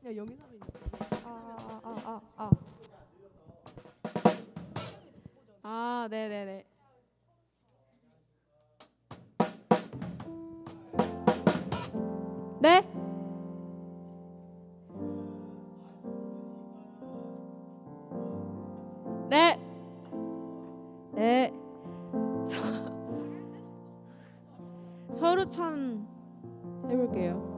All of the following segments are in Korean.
야 영희남이 네네네. 네? 네. 네. 서루찬 해볼게요.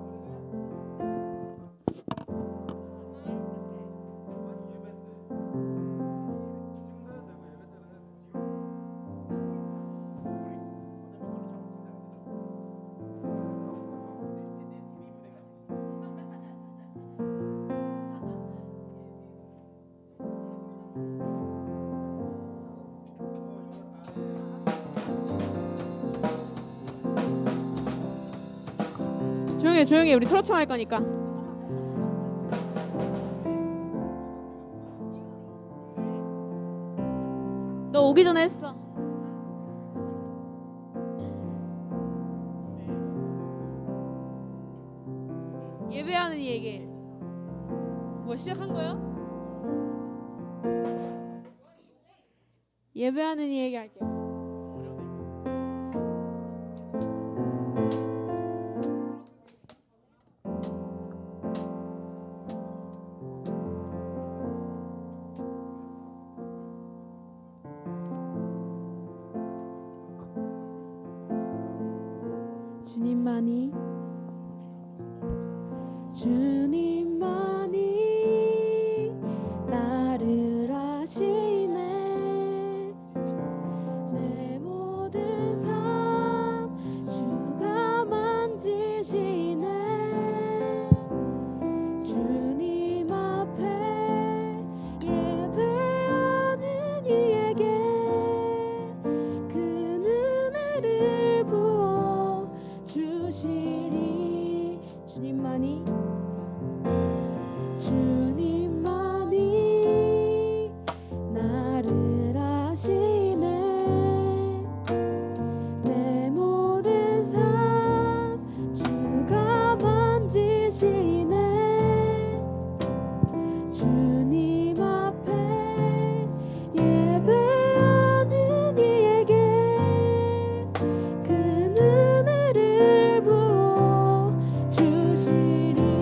조용히 해. 우리 서루찬 할 거니까. 너 오기 전에 했어. 예배하는 이 얘기. 뭐 시작한 거야? 예배하는 이 얘기 할게요. 주님만이 나를 아시네. 내 모든 삶 주가 만지시네. 주님 앞에 예배하는 이에게 그 은혜를 부어 주시리. 주님만이 나를 아시네. 내 모든 삶 주가 만지시네. 주님 앞에 예배하는 이에게 그 은혜를 부어 주시리.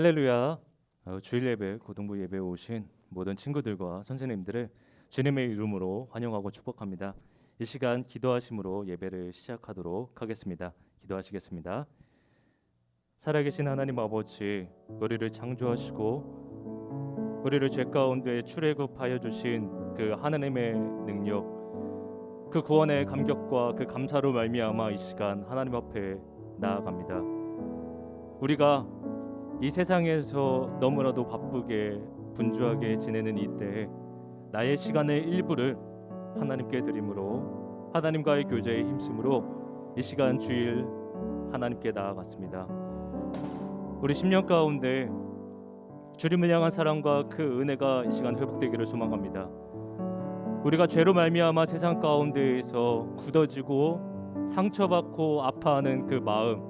할렐루야. 주일 예배, 고등부 예배에 오신 모든 친구들과 선생님들을 주님의 이름으로 환영하고 축복합니다. 이 시간 기도하심으로 예배를 시작하도록 하겠습니다. 기도하시겠습니다. 살아계신 하나님 아버지, 우리를 창조하시고 우리를 죄 가운데 출애굽하여 주신 그 하나님의 능력, 그 구원의 감격과 그 감사로 말미암아 이 시간 하나님 앞에 나아갑니다. 우리가 이 세상에서 너무나도 바쁘게 분주하게 지내는 이때에 나의 시간의 일부를 하나님께 드림으로 하나님과의 교제에 힘쓰므로 이 시간 주일 하나님께 나아갔습니다. 우리 10년 가운데 주님을 향한 사랑과 그 은혜가 이 시간 회복되기를 소망합니다. 우리가 죄로 말미암아 세상 가운데에서 굳어지고 상처받고 아파하는 그 마음,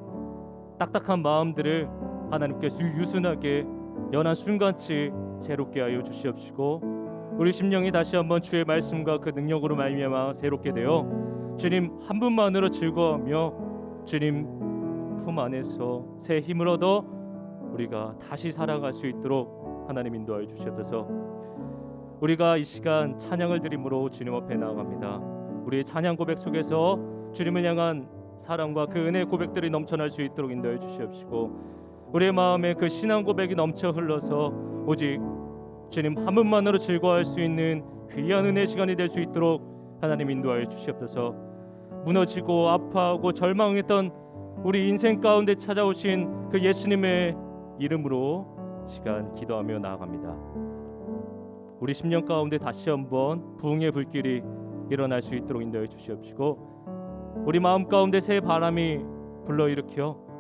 딱딱한 마음들을 하나님께서 유순하게 연한 순간치 새롭게 하여 주시옵시고 우리 심령이 다시 한번 주의 말씀과 그 능력으로 말미암아 새롭게 되어 주님 한 분만으로 즐거워하며 주님 품 안에서 새 힘을 얻어 우리가 다시 살아갈 수 있도록 하나님 인도하여 주시옵소서. 우리가 이 시간 찬양을 드림으로 주님 앞에 나아갑니다. 우리의 찬양 고백 속에서 주님을 향한 사랑과 그 은혜의 고백들이 넘쳐날 수 있도록 인도해 주시옵시고 우리의 마음에 그 신앙 고백이 넘쳐 흘러서 오직 주님 한 분만으로 즐거워할 수 있는 귀한 은혜의 시간이 될 수 있도록 하나님 인도하여 주시옵소서. 무너지고 아파하고 절망했던 우리 인생 가운데 찾아오신 그 예수님의 이름으로 시간 기도하며 나아갑니다. 우리 10년 가운데 다시 한번 부흥의 불길이 일어날 수 있도록 인도해 주시옵시고 우리 마음 가운데 새 바람이 불러일으켜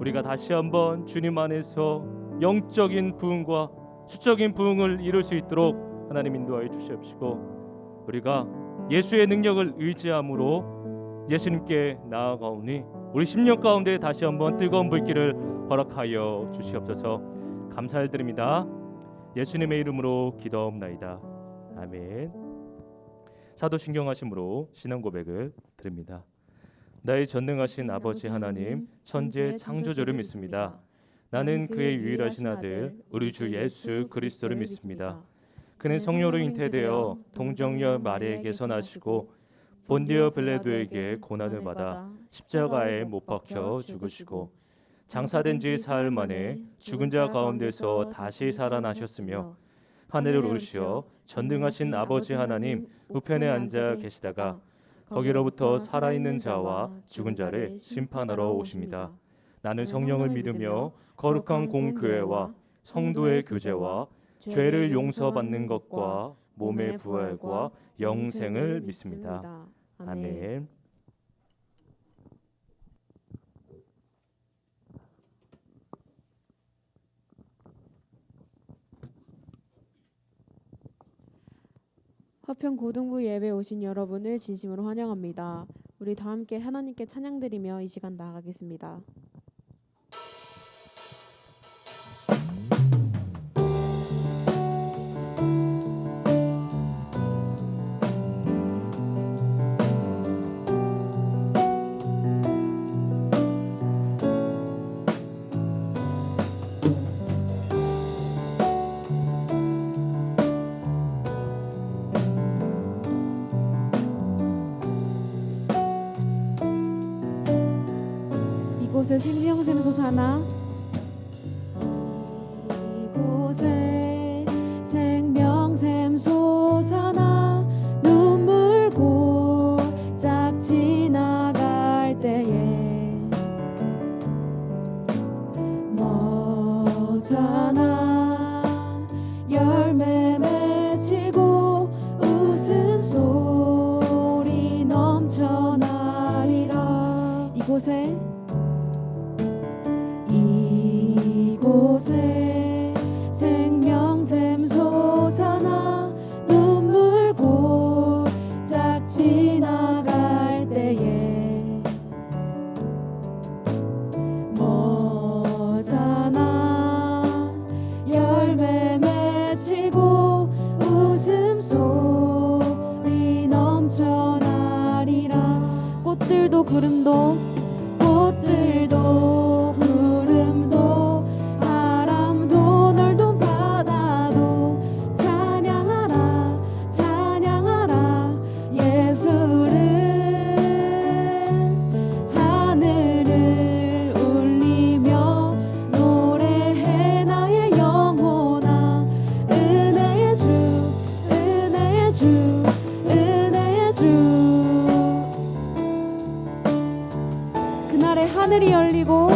우리가 다시 한번 주님 안에서 영적인 부흥과 수적인 부흥을 이룰 수 있도록 하나님 인도하여 주시옵시고 우리가 예수의 능력을 의지함으로 예수님께 나아가오니 우리 10년 가운데 다시 한번 뜨거운 불길을 허락하여 주시옵소서. 감사드립니다. 예수님의 이름으로 기도하옵나이다. 아멘. 사도신경하심으로 신앙 고백을 드립니다. 나의 전능하신 아버지 하나님, 천지의 창조주를 믿습니다. 나는 그의 유일하신 아들 우리 주 예수 그리스도를 믿습니다. 그는 성령으로 잉태되어 동정녀 마리아에게서 나시고 본디오 빌라도에게 고난을 받아 십자가에 못 박혀 죽으시고 장사된 지 사흘 만에 죽은 자 가운데서 다시 살아나셨으며 하늘을 오르시어 전능하신 아버지 하나님 우편에 앉아 계시다가 거기로부터 살아있는 자와 죽은 자를 심판하러 오십니다. 나는 성령을 믿으며 거룩한 공교회와 성도의 교제와 죄를 용서받는 것과 몸의 부활과 영생을 믿습니다. 아멘. 아멘. 화평 고등부 예배 오신 여러분을 진심으로 환영합니다. 우리 다 함께 하나님께 찬양드리며 이 시간 나아가겠습니다. 이곳에 생명샘 솟아나 이곳에 생명샘 솟아나 눈물 골짝 지나갈 때에 머잖아 열매 맺히고 웃음소리 넘쳐나리라. 이곳에 생명샘 솟아나 눈물 골짝 지나갈 때에 머잖아 열매 맺히고 웃음소리 넘쳐나리라. 꽃들도 구름도 바람도 넓은 바다도 찬양하라 찬양하라 예수를. 하늘을 울리며 노래해 나의 영혼아. 은혜의 주 은혜의 주 은혜의 주. 그날에 하늘이 열리고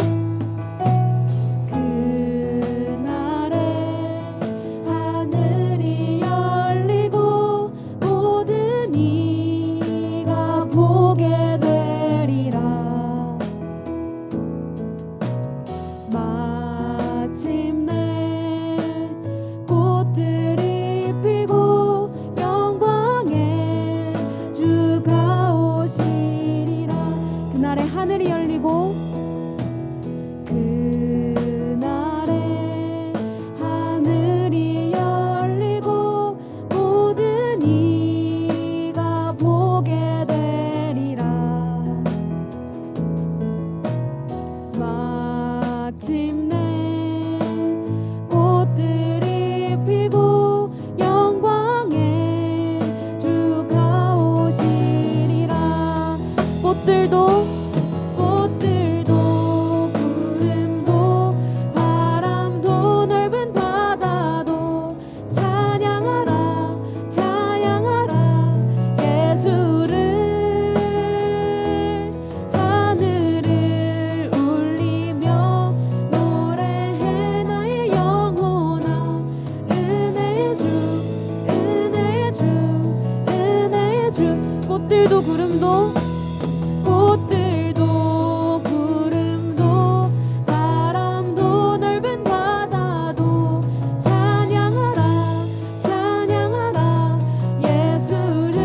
모든 이가 보게 되리라. 마침내 꽃들이 피고 영광의 주가 오시리라. 그날에 하늘이 열리고 그날에 하늘이 열리고 모든 이가 보게 되리라. 마침내 꽃들이 피고 영광의 주가 오시리라. 꽃들도 구름도 바람도 넓은 바다도 찬양하라 찬양하라 예수를. 하늘을 울리며 노래해 나의 영혼아. 은혜의 주 은혜의 주 은혜의 주. 꽃들도 구름도 바람도 넓은 바다도 찬양하라 찬양하라 예수를.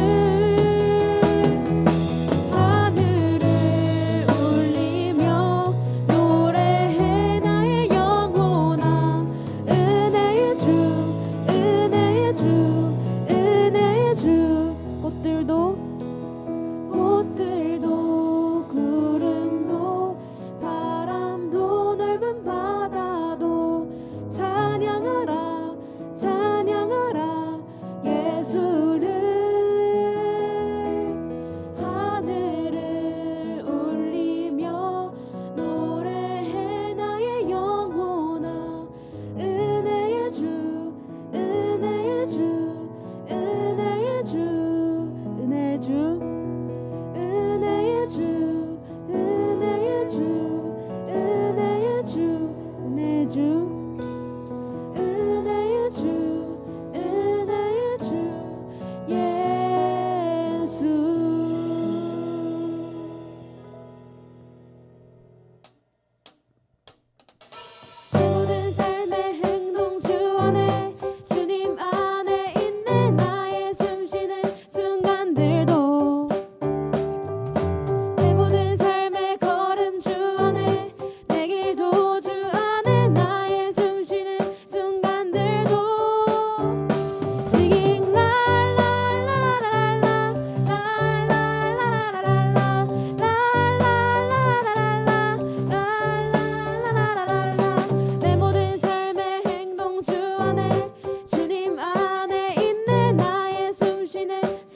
하늘을 울리며 노래해 나의 영혼아. 은혜의 주 은혜의 주 은혜의 주. 꽃들도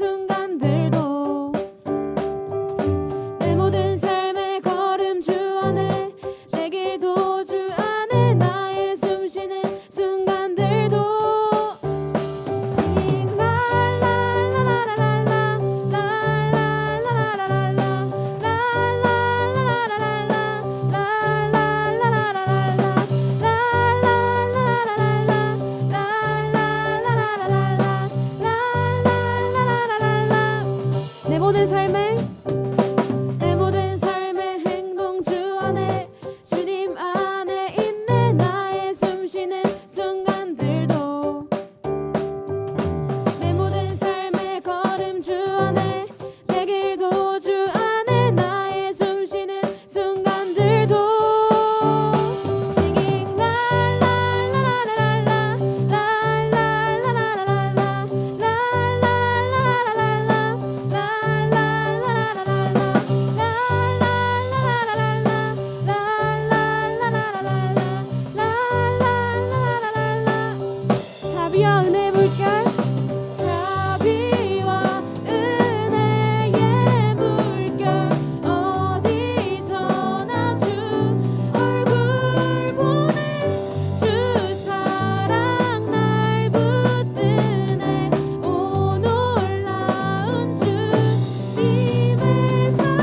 순간들도 내 모든 삶의 걸음 주 안에 내 길도 주 안에 나의 숨 쉬는 순간들도 내 모든 삶의 내 모든 삶의 행동 주 안에 주님 안에 있네 나의 숨 쉬는 순간들도 내 모든 삶의 걸음 주 안에 내 길도 주 안에 나의 숨 쉬는 순간들도 Singing la la la la la la la la la 자비와 은혜의 물결 자비와 은혜의 물결 어디서나 주 얼굴 보네 주 사랑 날 붙드네 오 놀라운 주님의 사랑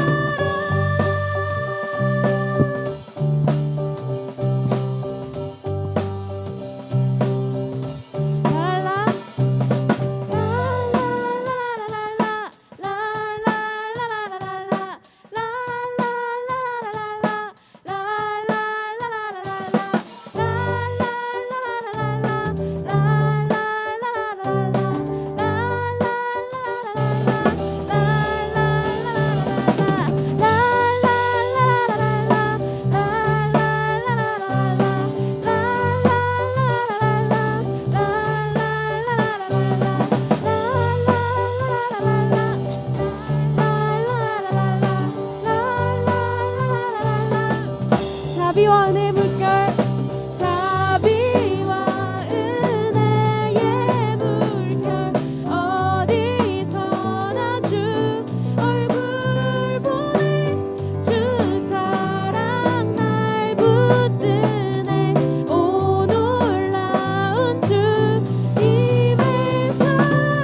자비와 은혜의 물결 자비와 은혜의 물결 어디서나 주 얼굴 보네 주 사랑 날 붙드네 오 놀라운 주님의 사랑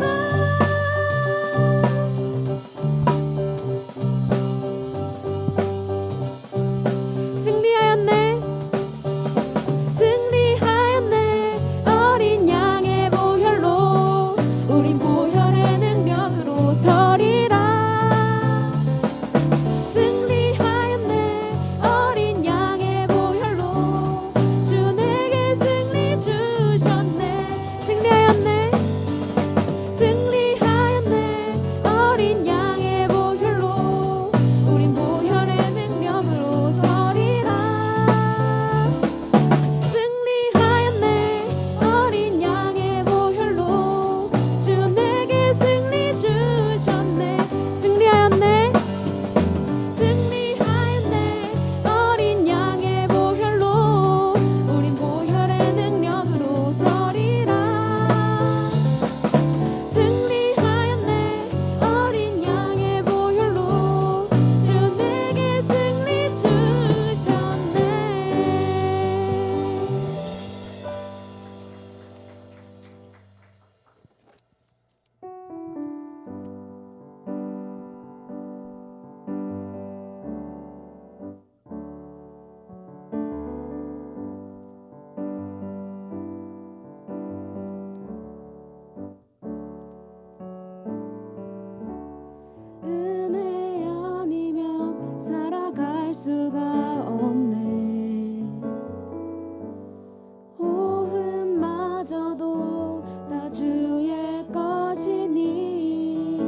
승리하였네 승리하였네 어린 양의 보혈로 우린 보혈의 능력으로 서리라 승리하였네 어린 양의 보혈로 주 내게 승리 주셨네 승리하였네 승리하였네 어린 양의 보혈로 우린 보혈의 능력으로 서리라 승리하였네 어린 양의 보혈로 주 내게 승리 주셨네 승리하였네 승리하였네 어린 양의 보혈로 우린 보혈의 능력으로 서리라 승리하였네 어린 양의 보혈로 주 내게 승리 주셨네 은혜 아니면 살아갈 수가 없네 호흡마저도 다 주의 것이니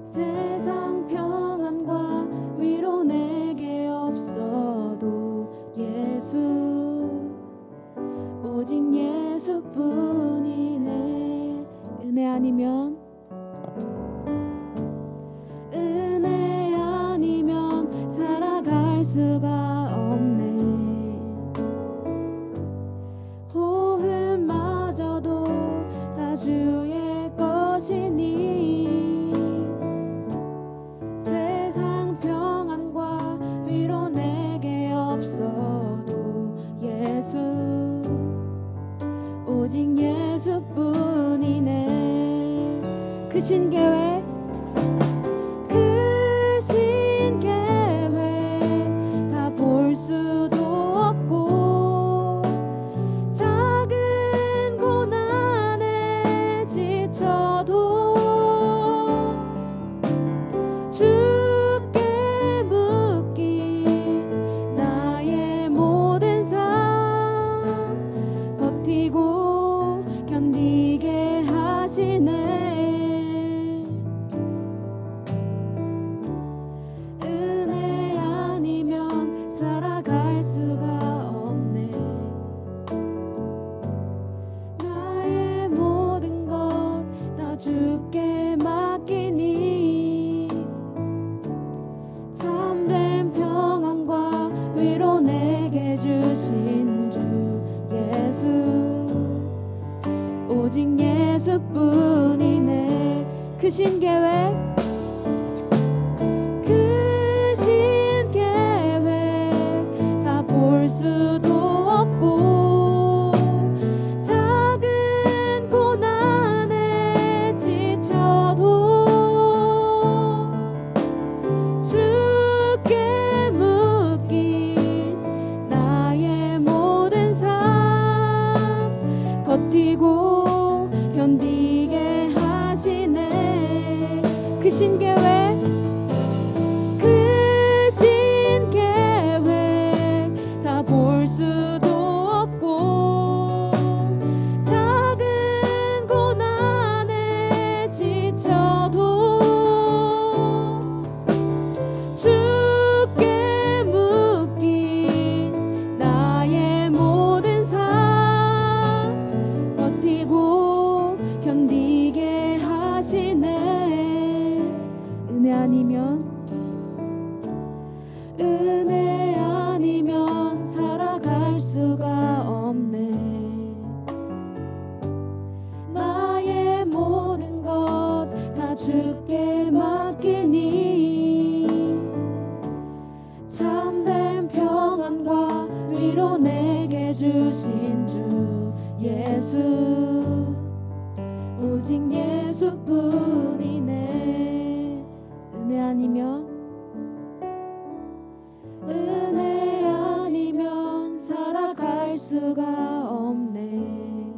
세상 평안과 위로 내게 없어도 예수 오직 예수뿐이네 은혜 아니면 은혜 아니면 살아갈 수가 없네 호흡마저도 다 주의 것이니 신계획 그 신계획 다 볼 수도 없고 작은 고난에 지쳐도 주께 묶인 나의 모든 삶 버티고 견디게 하시네. 은혜 아니면 살아갈 수가 없네. 나의 모든 것 다 주께 맡기니 참된 평안과 위로 내게 주신 주 예수 오직 예수뿐이네. 그 신계획 그 신계획 다 볼 수도 없고 작은 고난에 지쳐도 주께 묶인 나의 모든 삶 버티고 견디게 하시네. 그 신계획 그 신계획 다 볼 수도 없고 작은 고난에 지쳐도 주께 묶인 나의 모든 삶 버티고 견디게 하시네. 은혜 아니면 살아갈 수가 없네. 나의 모든 것 다 주께 맡기니 참된 평안과 위로 내게 주신 주 예수 오직 예수뿐이네. 은혜 아니면 살아갈 수가 없네.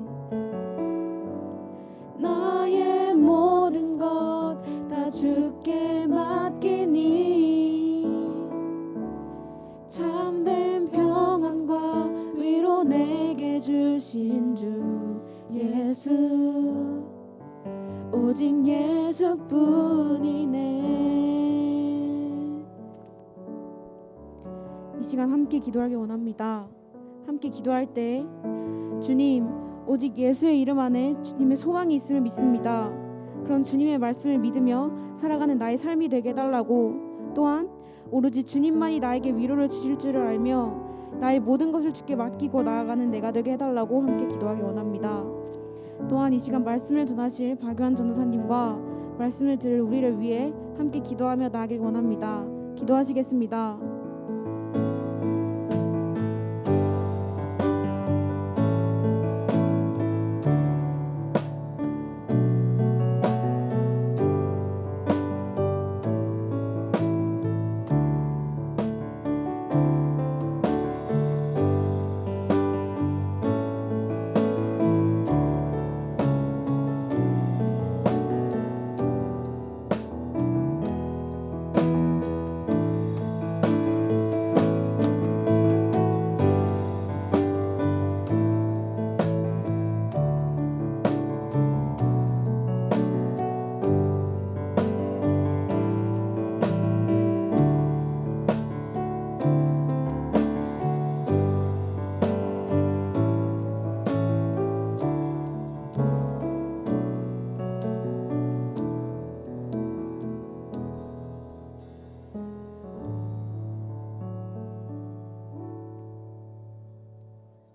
나의 모든 것 다 주께 맡기니 참된 평안과 위로 내게 주신 주 예수 오직 예수뿐이네. 이 시간 함께 기도하기 원합니다. 함께 기도할 때 주님 오직 예수의 이름 안에 주님의 소망이 있음을 믿습니다. 그런 주님의 말씀을 믿으며 살아가는 나의 삶이 되게 해달라고, 또한 오로지 주님만이 나에게 위로를 주실 줄을 알며 나의 모든 것을 주께 맡기고 나아가는 내가 되게 해달라고 함께 기도하기 원합니다. 또한 이 시간 말씀을 전하실 박유한 전도사님과 말씀을 들을 우리를 위해 함께 기도하며 나아가길 원합니다. 기도하시겠습니다.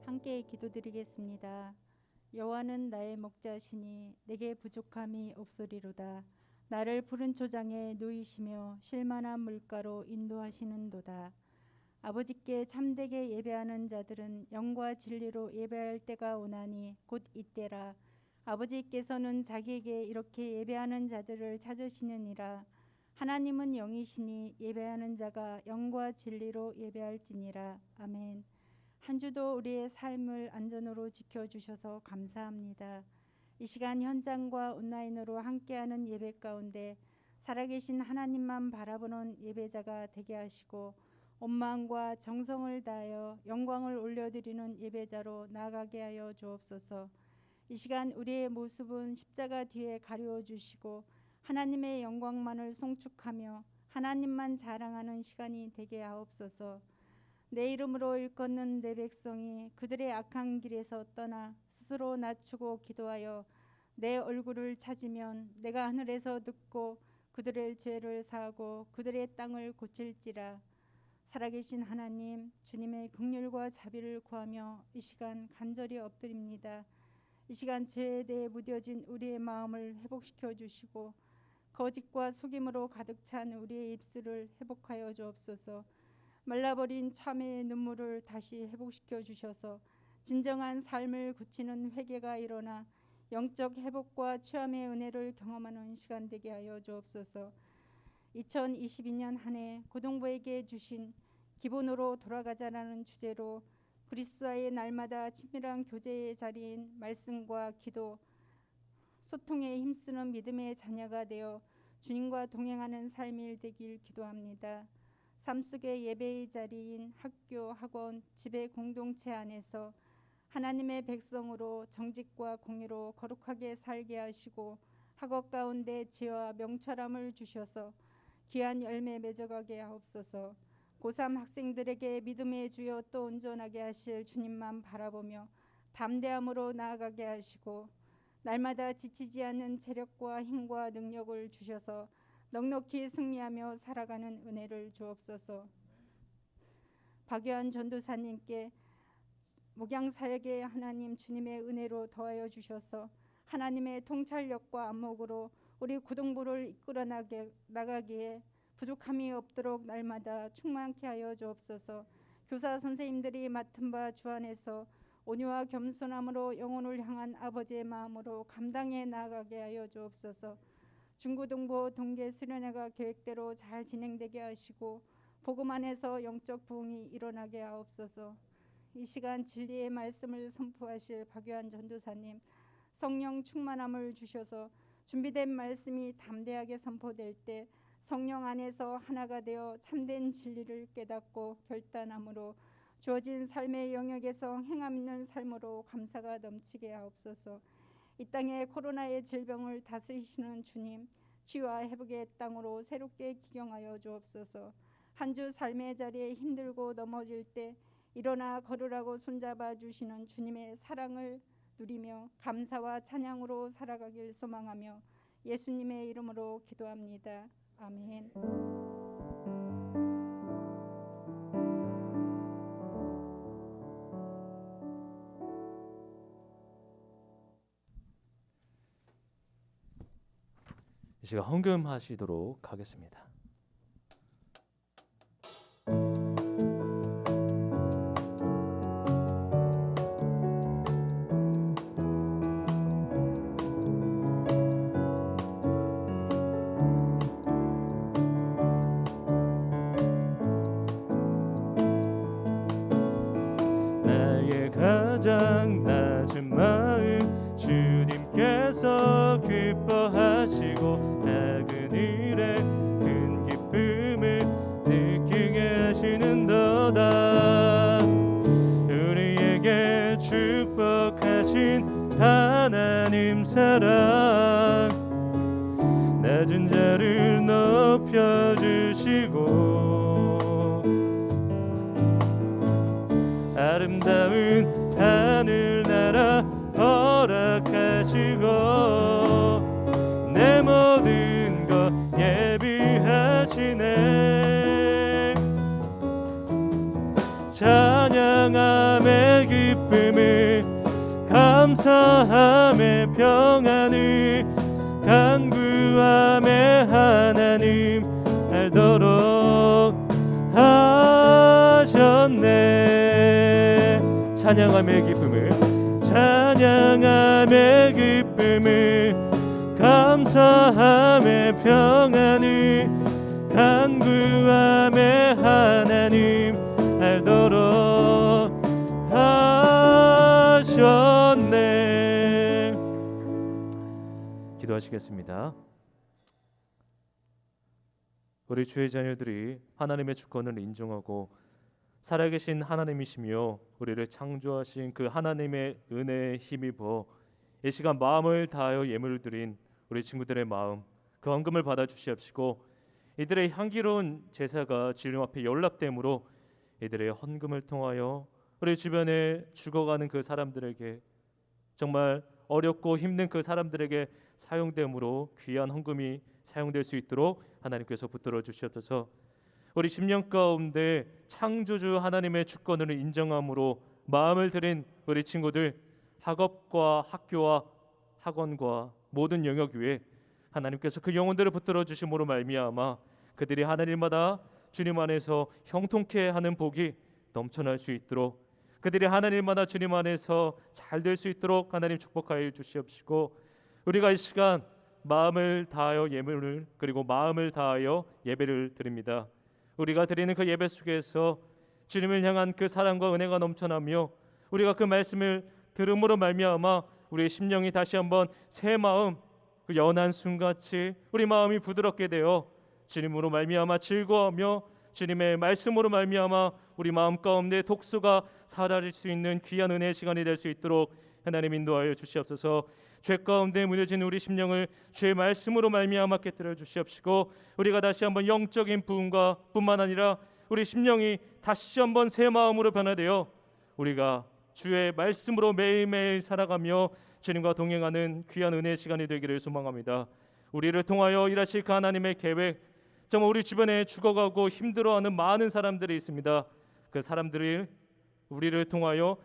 함께 기도드리겠습니다. 여호와는 나의 목자시니 내게 부족함이 없으리로다. 나를 푸른 초장에 누이시며 쉴만한 물가로 인도하시는도다. 아버지께 참되게 예배하는 자들은 영과 진리로 예배할 때가 오나니 곧 이때라. 아버지께서는 자기에게 이렇게 예배하는 자들을 찾으시느니라. 하나님은 영이시니 예배하는 자가 영과 진리로 예배할지니라. 아멘. 한 주도 우리의 삶을 안전으로 지켜주셔서 감사합니다. 이 시간 현장과 온라인으로 함께하는 예배 가운데 살아계신 하나님만 바라보는 예배자가 되게 하시고 온 마음과 정성을 다하여 영광을 올려드리는 예배자로 나아가게 하여 주옵소서. 이 시간 우리의 모습은 십자가 뒤에 가려워 주시고 하나님의 영광만을 송축하며 하나님만 자랑하는 시간이 되게 하옵소서. 내 이름으로 일컫는 내 백성이 그들의 악한 길에서 떠나 스스로 낮추고 기도하여 내 얼굴을 찾으면 내가 하늘에서 듣고 그들의 죄를 사하고 그들의 땅을 고칠지라. 살아계신 하나님, 주님의 긍휼과 자비를 구하며 이 시간 간절히 엎드립니다. 이 시간 죄에 대해 무뎌진 우리의 마음을 회복시켜 주시고 거짓과 속임으로 가득 찬 우리의 입술을 회복하여 주옵소서. 말라버린 참회의 눈물을 다시 회복시켜 주셔서 진정한 삶을 굳히는 회개가 일어나 영적 회복과 취함의 은혜를 경험하는 시간 되게 하여 주옵소서. 2022년 한 해 고동부에게 주신 기본으로 돌아가자라는 주제로 그리스도와의 날마다 친밀한 교제의 자리인 말씀과 기도, 소통에 힘쓰는 믿음의 자녀가 되어 주님과 동행하는 삶이 되길 기도합니다. 삶 속의 예배의 자리인 학교, 학원, 집의 공동체 안에서 하나님의 백성으로 정직과 공의로 거룩하게 살게 하시고 학업 가운데 지혜와 명철함을 주셔서 귀한 열매 맺어가게 하옵소서. 고3 학생들에게 믿음의 주여 또 온전하게 하실 주님만 바라보며 담대함으로 나아가게 하시고 날마다 지치지 않는 체력과 힘과 능력을 주셔서 넉넉히 승리하며 살아가는 은혜를 주옵소서. 박유한 전도사님께 목양 사역에 하나님 주님의 은혜로 더하여 주셔서 하나님의 통찰력과 안목으로 우리 고동부를 이끌어 나가기에 부족함이 없도록 날마다 충만케 하여 주옵소서. 교사 선생님들이 맡은 바 주 안에서 온유와 겸손함으로 영혼을 향한 아버지의 마음으로 감당해 나가게 하여 주옵소서. 중고등부 동계 수련회가 계획대로 잘 진행되게 하시고 복음 안에서 영적 부흥이 일어나게 하옵소서. 이 시간 진리의 말씀을 선포하실 박유한 전도사님, 성령 충만함을 주셔서 준비된 말씀이 담대하게 선포될 때 성령 안에서 하나가 되어 참된 진리를 깨닫고 결단함으로 주어진 삶의 영역에서 행함 있는 삶으로 감사가 넘치게 하옵소서. 이 땅에 코로나의 질병을 다스리시는 주님, 치유와 회복의 땅으로 새롭게 기경하여 주옵소서. 한 주 삶의 자리에 힘들고 넘어질 때 일어나 걸으라고 손잡아 주시는 주님의 사랑을 누리며 감사와 찬양으로 살아가길 소망하며 예수님의 이름으로 기도합니다. 아멘. 이 시간 헌금하시도록 하겠습니다. 나의 가장 낮은 마음 주님께서 기뻐하시고 작은 일에 큰 기쁨을 느끼게 하시는도다. 우리에게 축복하신 하나님 사랑, 낮은 자를 높여주시고 아름다운 하늘나라 허락하시고 내 모든 것 예비하시네. 찬양함의 기쁨을 감사함의 평안을 간구함의 하나님 알도록 하셨네. 찬양함의 기쁨을 찬양함의 기쁨을 감사함의 평안을 간구함의 하나님 알도록 하셨네. 기도하시겠습니다. 우리 주의 자녀들이 하나님의 주권을 인정하고 살아계신 하나님이시며 우리를 창조하신 그 하나님의 은혜에 힘입어 이 시간 마음을 다하여 예물을 드린 우리 친구들의 마음, 그 헌금을 받아 주시옵시고 이들의 향기로운 제사가 주님 앞에 연락됨으로 이들의 헌금을 통하여 우리 주변에 죽어가는 그 사람들에게, 정말 어렵고 힘든 그 사람들에게 사용됨으로 귀한 헌금이 사용될 수 있도록 하나님께서 붙들어 주시옵소서. 우리 10년 가운데 창조주 하나님의 주권을 인정함으로 마음을 들인 우리 친구들, 학업과 학교와 학원과 모든 영역 위에 하나님께서 그 영혼들을 붙들어 주심으로 말미암아 그들이 하나님마다 주님 안에서 형통케 하는 복이 넘쳐날 수 있도록, 그들이 하나님마다 주님 안에서 잘 될 수 있도록 하나님 축복하여 주시옵시고, 우리가 이 시간 마음을 다하여 예물을, 그리고 마음을 다하여 예배를 드립니다. 우리가 드리는 그 예배 속에서 주님을 향한 그 사랑과 은혜가 넘쳐나며 우리가 그 말씀을 들음으로 말미암아 우리의 심령이 다시 한번 새 마음, 그 연한 순같이 우리 마음이 부드럽게 되어 주님으로 말미암아 즐거워하며 주님의 말씀으로 말미암아 우리 마음 가운데 독소가 사라질 수 있는 귀한 은혜의 시간이 될 수 있도록 하나님 인도하여 주시옵소서. 죄 가운데 무뎌진 우리 심령을 주의 말씀으로 말미암아 깨뜨려 주시옵시고, 우리가 다시 한번 영적인 부흥과 뿐만 아니라 우리 심령이 다시 한번 새 마음으로 변화되어 우리가 주의 말씀으로 매일매일 살아가며 주님과 동행하는 귀한 은혜의 시간이 되기를 소망합니다. 우리를 통하여 일하실 그 하나님의 계획, 정말 우리 주변에 죽어가고 힘들어하는 많은 사람들이 있습니다. 그 사람들이 우리를 통하여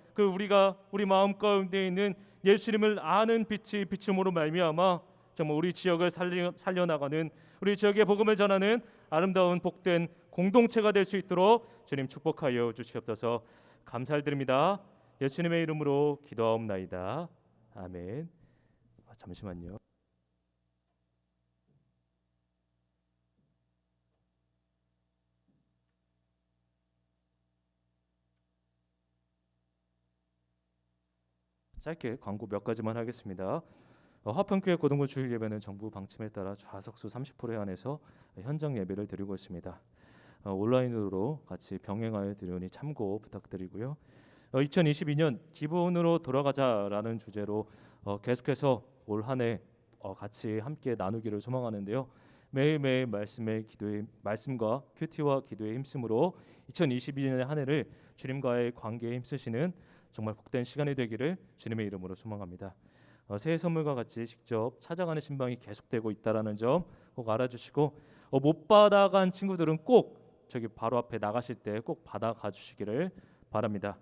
우리 마음 가운데 있는 예수님을 아는 빛이 비춤으로 말미암아 정말 우리 지역을 살려나가는, 우리 지역의 복음을 전하는 아름다운 복된 공동체가 될 수 있도록 주님 축복하여 주시옵소서. 감사를 드립니다. 예수님의 이름으로 기도하옵나이다. 아멘. 잠시만요. 짧게 광고 몇 가지만 하겠습니다. 화평교회 고등부 주일 예배는 정부 방침에 따라 좌석수 30%에 한해서 현장 예배를 드리고 있습니다. 온라인으로 같이 병행하여 드리니 참고 부탁드리고요. 2022년 기본으로 돌아가자라는 주제로 계속해서 올 한 해 같이 함께 나누기를 소망하는데요. 매일매일 말씀과 큐티와 기도에 힘쓰므로 2022년의 한 해를 주님과의 관계에 힘쓰시는 정말 복된 시간이 되기를 주님의 이름으로 소망합니다. 새해 선물과 같이 직접 찾아가는 신방이 계속되고 있다라는 점 꼭 알아주시고, 못 받아간 친구들은 꼭 저기 바로 앞에 나가실 때 꼭 받아가 주시기를 바랍니다.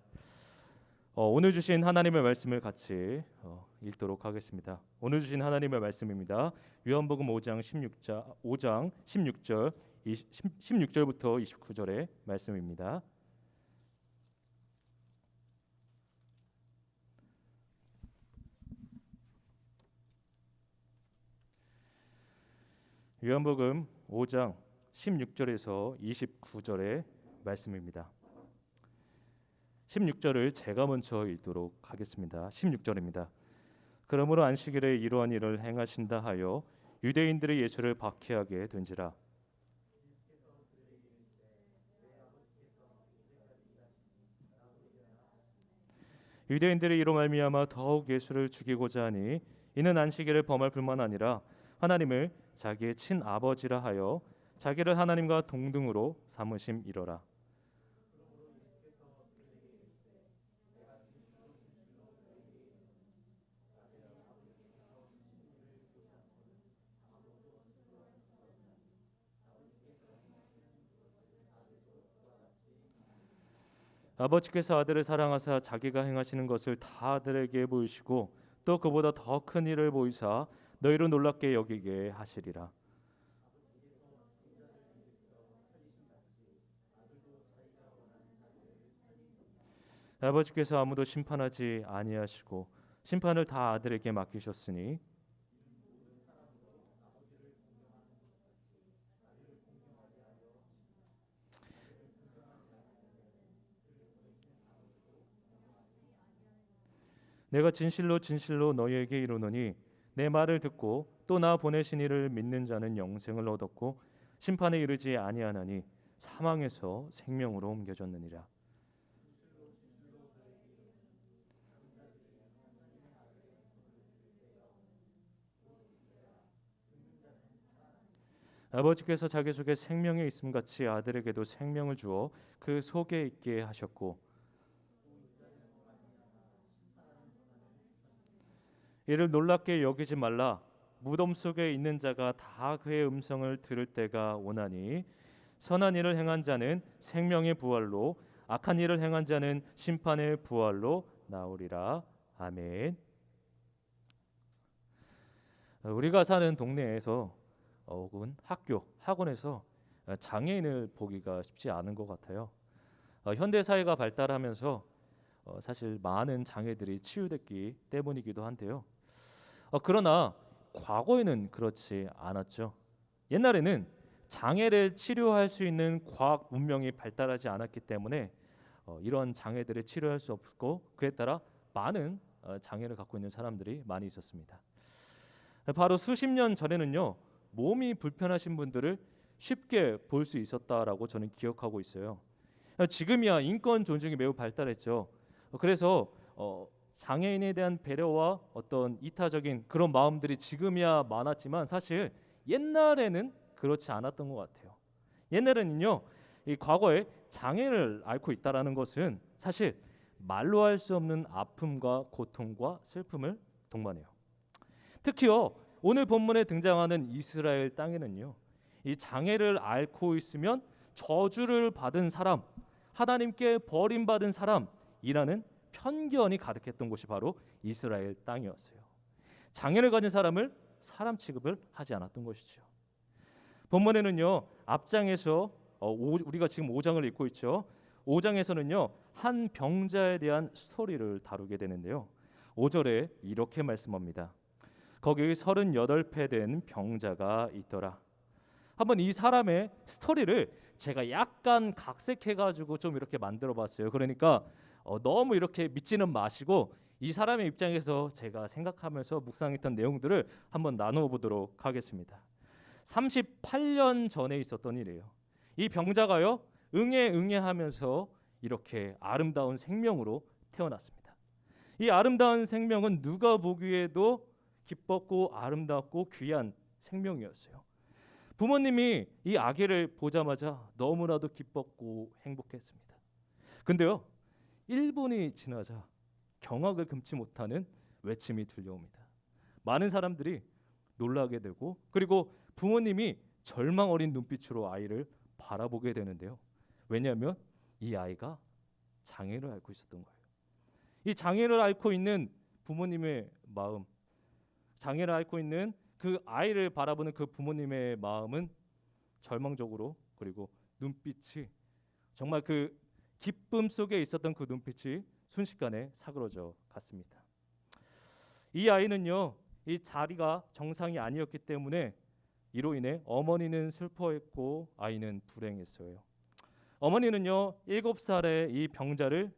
오늘 주신 하나님의 말씀을 같이 읽도록 하겠습니다. 오늘 주신 하나님의 말씀입니다. 요한복음 5장 16절부터 29절의 말씀입니다. 요한복음 5장 16절에서 29절의 말씀입니다. 16절을 제가 먼저 읽도록 하겠습니다. 16절입니다. 그러므로 안식일에 이러한 일을 행하신다 하여 유대인들이 예수를 박해하게 된지라. 유대인들이 이로 말미암아 더욱 예수를 죽이고자 하니 이는 안식일을 범할 뿐만 아니라 하나님을 자기의 친아버지라 하여 자기를 하나님과 동등으로 삼으심이로라. 아버지께서 아들을 사랑하사 자기가 행하시는 것을 다 아들에게 보이시고 또 그보다 더 큰 일을 보이사 너희를 놀랍게 여기게 하시리라. 아버지께서 아무도 심판하지 아니하시고 심판을 다 아들에게 맡기셨으니 내가 진실로 진실로 너희에게 이르노니 내 말을 듣고 또 나 보내신 이를 믿는 자는 영생을 얻었고 심판에 이르지 아니하나니 사망에서 생명으로 옮겨졌느니라. 아버지께서 자기 속에 생명이 있음 같이 아들에게도 생명을 주어 그 속에 있게 하셨고 이를 놀랍게 여기지 말라. 무덤 속에 있는 자가 다 그의 음성을 들을 때가 오나니 선한 일을 행한 자는 생명의 부활로 악한 일을 행한 자는 심판의 부활로 나오리라. 아멘. 우리가 사는 동네에서 혹은 학교, 학원에서 장애인을 보기가 쉽지 않은 것 같아요. 현대 사회가 발달하면서 사실 많은 장애들이 치유됐기 때문이기도 한데요. 그러나 과거에는 그렇지 않았죠. 옛날에는 장애를 치료할 수 있는 과학 문명이 발달하지 않았기 때문에 이런 장애들을 치료할 수 없고 그에 따라 많은 장애를 갖고 있는 사람들이 많이 있었습니다. 바로 수십 년 전에는요, 몸이 불편하신 분들을 쉽게 볼 수 있었다라고 저는 기억하고 있어요. 지금이야 인권 존중이 매우 발달했죠. 그래서 장애인에 대한 배려와 어떤 이타적인 그런 마음들이 지금이야 많았지만 사실 옛날에는 그렇지 않았던 것 같아요. 옛날에는요, 이 과거에 장애를 앓고 있다라는 것은 사실 말로 할 수 없는 아픔과 고통과 슬픔을 동반해요. 특히요, 오늘 본문에 등장하는 이스라엘 땅에는요, 이 장애를 앓고 있으면 저주를 받은 사람, 하나님께 버림받은 사람이라는 편견이 가득했던 곳이 바로 이스라엘 땅이었어요. 장애를 가진 사람을 사람 취급을 하지 않았던 것이죠. 본문에는요, 앞장에서 우리가 지금 5장을 읽고 있죠. 5장에서는요, 한 병자에 대한 스토리를 다루게 되는데요. 5절에 이렇게 말씀합니다. 거기 38배 된 병자가 있더라. 한번 이 사람의 스토리를 제가 약간 각색해가지고 좀 이렇게 만들어봤어요. 그러니까 너무 이렇게 믿지는 마시고 이 사람의 입장에서 제가 생각하면서 묵상했던 내용들을 한번 나누어 보도록 하겠습니다. 38년 전에 있었던 일이에요. 이 병자가요, 응애하면서 이렇게 아름다운 생명으로 태어났습니다. 이 아름다운 생명은 누가 보기에도 기뻤고 아름답고 귀한 생명이었어요. 부모님이 이 아기를 보자마자 너무나도 기뻤고 행복했습니다. 근데요, 1분이 지나자 경악을 금치 못하는 외침이 들려옵니다. 많은 사람들이 놀라게 되고 그리고 부모님이 절망 어린 눈빛으로 아이를 바라보게 되는데요. 왜냐하면 이 아이가 장애를 앓고 있었던 거예요. 이 장애를 앓고 있는 부모님의 마음, 장애를 앓고 있는 그 아이를 바라보는 그 부모님의 마음은 절망적으로, 그리고 눈빛이 정말 그 기쁨 속에 있었던 그 눈빛이 순식간에 사그러져 갔습니다. 이 아이는요, 이 자리가 정상이 아니었기 때문에 이로 인해 어머니는 슬퍼했고 아이는 불행했어요. 어머니는요, 7살의 이 병자를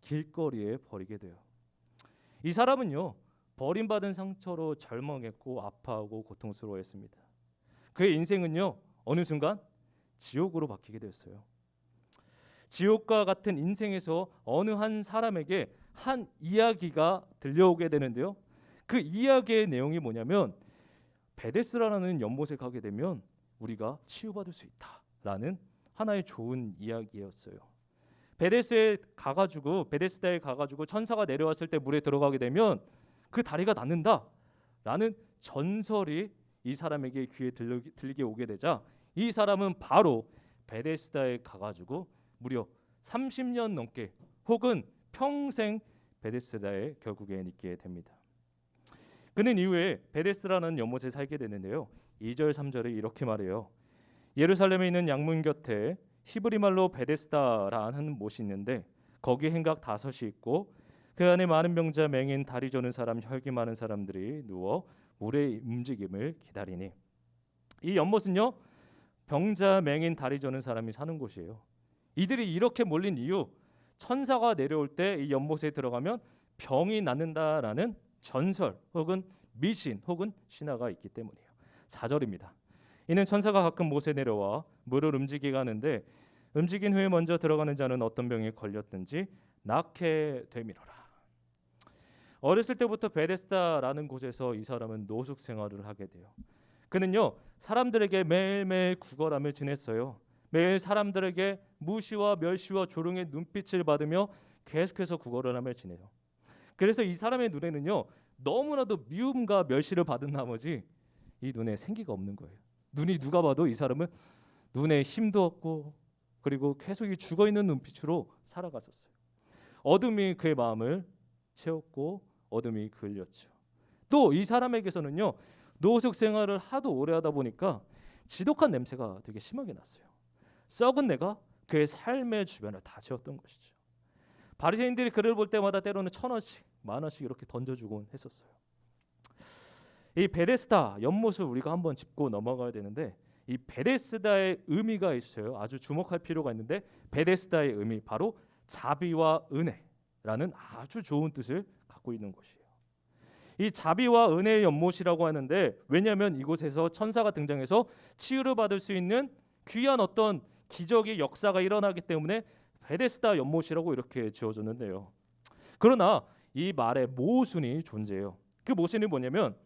길거리에 버리게 돼요. 이 사람은요, 버림받은 상처로 절망했고 아파하고 고통스러워했습니다. 그의 인생은요, 어느 순간 지옥으로 바뀌게 됐어요. 지옥과 같은 인생에서 어느 한 사람에게 한 이야기가 들려오게 되는데요. 그 이야기의 내용이 뭐냐면, 베데스다라는 연못에 가게 되면 우리가 치유받을 수 있다라는 하나의 좋은 이야기였어요. 베데스다에 가가지고 천사가 내려왔을 때 물에 들어가게 되면 그 다리가 낫는다라는 전설이 이 사람에게 귀에 들리게 오게 되자 이 사람은 바로 베데스다에 가가지고 무려 30년 넘게 혹은 평생 베데스다에 결국에 있게 됩니다. 그는 이후에 베데스다라는 연못에 살게 되는데요. 2절 3절에 이렇게 말해요. 예루살렘에 있는 양문 곁에 히브리 말로 베데스다라는 못이 있는데 거기 행각 5이 있고 그 안에 많은 병자, 맹인, 다리 저는 사람, 혈기 많은 사람들이 누워 물의 움직임을 기다리니. 이 연못은요, 병자, 맹인, 다리 저는 사람이 사는 곳이에요. 이들이 이렇게 몰린 이유, 천사가 내려올 때 이 연못에 들어가면 병이 낫는다라는 전설 혹은 미신 혹은 신화가 있기 때문이에요. 4절입니다. 이는 천사가 가끔 못에 내려와 물을 움직이게 하는데 움직인 후에 먼저 들어가는 자는 어떤 병에 걸렸든지 낫게 되미로라. 어렸을 때부터 베데스다라는 곳에서 이 사람은 노숙 생활을 하게 돼요. 그는요, 사람들에게 매일매일 구걸하며 지냈어요. 매일 사람들에게 무시와 멸시와 조롱의 눈빛을 받으며 계속해서 구걸을 하며 지내요. 그래서 이 사람의 눈에는요, 너무나도 미움과 멸시를 받은 나머지 이 눈에 생기가 없는 거예요. 눈이 누가 봐도 이 사람은 눈에 힘도 없고 그리고 계속 이 죽어있는 눈빛으로 살아갔었어요. 어둠이 그의 마음을 채웠고 어둠이 그을렸죠. 또 이 사람에게서는요, 노숙 생활을 하도 오래 하다 보니까 지독한 냄새가 되게 심하게 났어요. 썩은 내가 그의 삶의 주변을 다 채웠던 것이죠. 바리새인들이 그를 볼 때마다 때로는 1,000원씩, 10,000원씩 이렇게 던져주곤 했었어요. 이 베데스다 연못을 우리가 한번 짚고 넘어가야 되는데, 이 베데스다의 의미가 있어요. 아주 주목할 필요가 있는데, 베데스다의 의미 바로 자비와 은혜라는 아주 좋은 뜻을 갖고 있는 곳이에요. 이 자비와 은혜의 연못이라고 하는데, 왜냐하면 이곳에서 천사가 등장해서 치유를 받을 수 있는 귀한 어떤 기적의 역사가 일어나기 때문에 베데스다 연못이라고 이렇게 지어졌는데요. 그러나 이 말에 모순이 존재해요. 그 모순이 뭐냐면,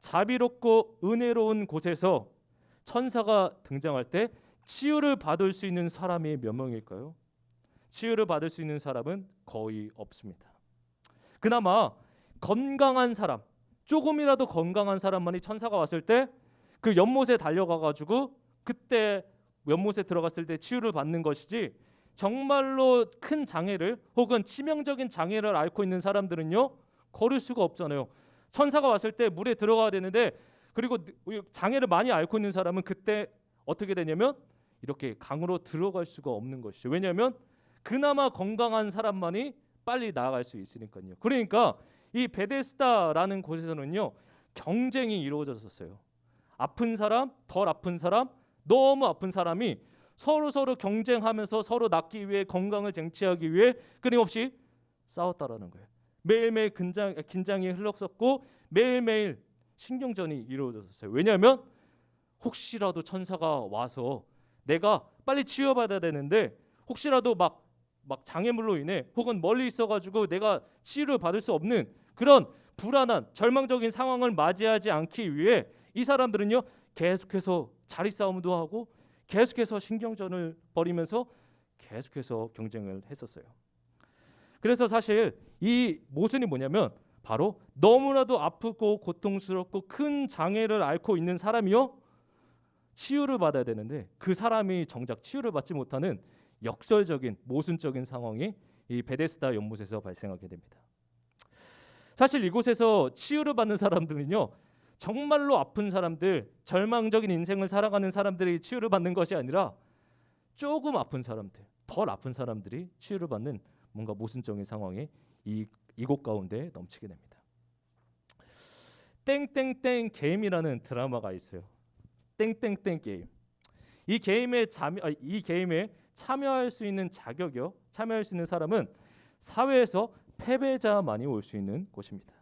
자비롭고 은혜로운 곳에서 천사가 등장할 때 치유를 받을 수 있는 사람이 몇 명일까요? 치유를 받을 수 있는 사람은 거의 없습니다. 그나마 건강한 사람, 조금이라도 건강한 사람만이 천사가 왔을 때 그 연못에 달려가 가지고 그때 연못에 들어갔을 때 치유를 받는 것이지, 정말로 큰 장애를 혹은 치명적인 장애를 앓고 있는 사람들은요, 걸을 수가 없잖아요. 천사가 왔을 때 물에 들어가야 되는데, 그리고 장애를 많이 앓고 있는 사람은 그때 어떻게 되냐면 이렇게 강으로 들어갈 수가 없는 것이죠. 왜냐하면 그나마 건강한 사람만이 빨리 나아갈 수 있으니까요. 그러니까 이 베데스다라는 곳에서는요, 경쟁이 이루어졌었어요. 아픈 사람, 덜 아픈 사람, 너무 아픈 사람이 서로 경쟁하면서 서로 낫기 위해, 건강을 쟁취하기 위해 끊임없이 싸웠다라는 거예요. 매일매일 긴장이 흘렀었고 매일매일 신경전이 이루어졌어요. 왜냐하면 혹시라도 천사가 와서 내가 빨리 치유받아야 되는데, 혹시라도 막 장애물로 인해 혹은 멀리 있어가지고 내가 치유를 받을 수 없는 그런 불안한 절망적인 상황을 맞이하지 않기 위해 이 사람들은요, 계속해서 자리 싸움도 하고 계속해서 신경전을 벌이면서 계속해서 경쟁을 했었어요. 그래서 사실 이 모순이 뭐냐면, 바로 너무나도 아프고 고통스럽고 큰 장애를 앓고 있는 사람이요, 치유를 받아야 되는데 그 사람이 정작 치유를 받지 못하는 역설적인 모순적인 상황이 이 베데스다 연못에서 발생하게 됩니다. 사실 이곳에서 치유를 받는 사람들은요, 정말로 아픈 사람들, 절망적인 인생을 살아가는 사람들이 치유를 받는 것이 아니라 조금 아픈 사람들, 덜 아픈 사람들이 치유를 받는 뭔가 모순적인 상황이 이곳 가운데 넘치게 됩니다. 땡땡땡 게임이라는 드라마가 있어요. 땡땡땡 게임. 이 게임에 참여할 수 있는 자격이요, 참여할 수 있는 사람은 사회에서 패배자만이 올 수 있는 곳입니다.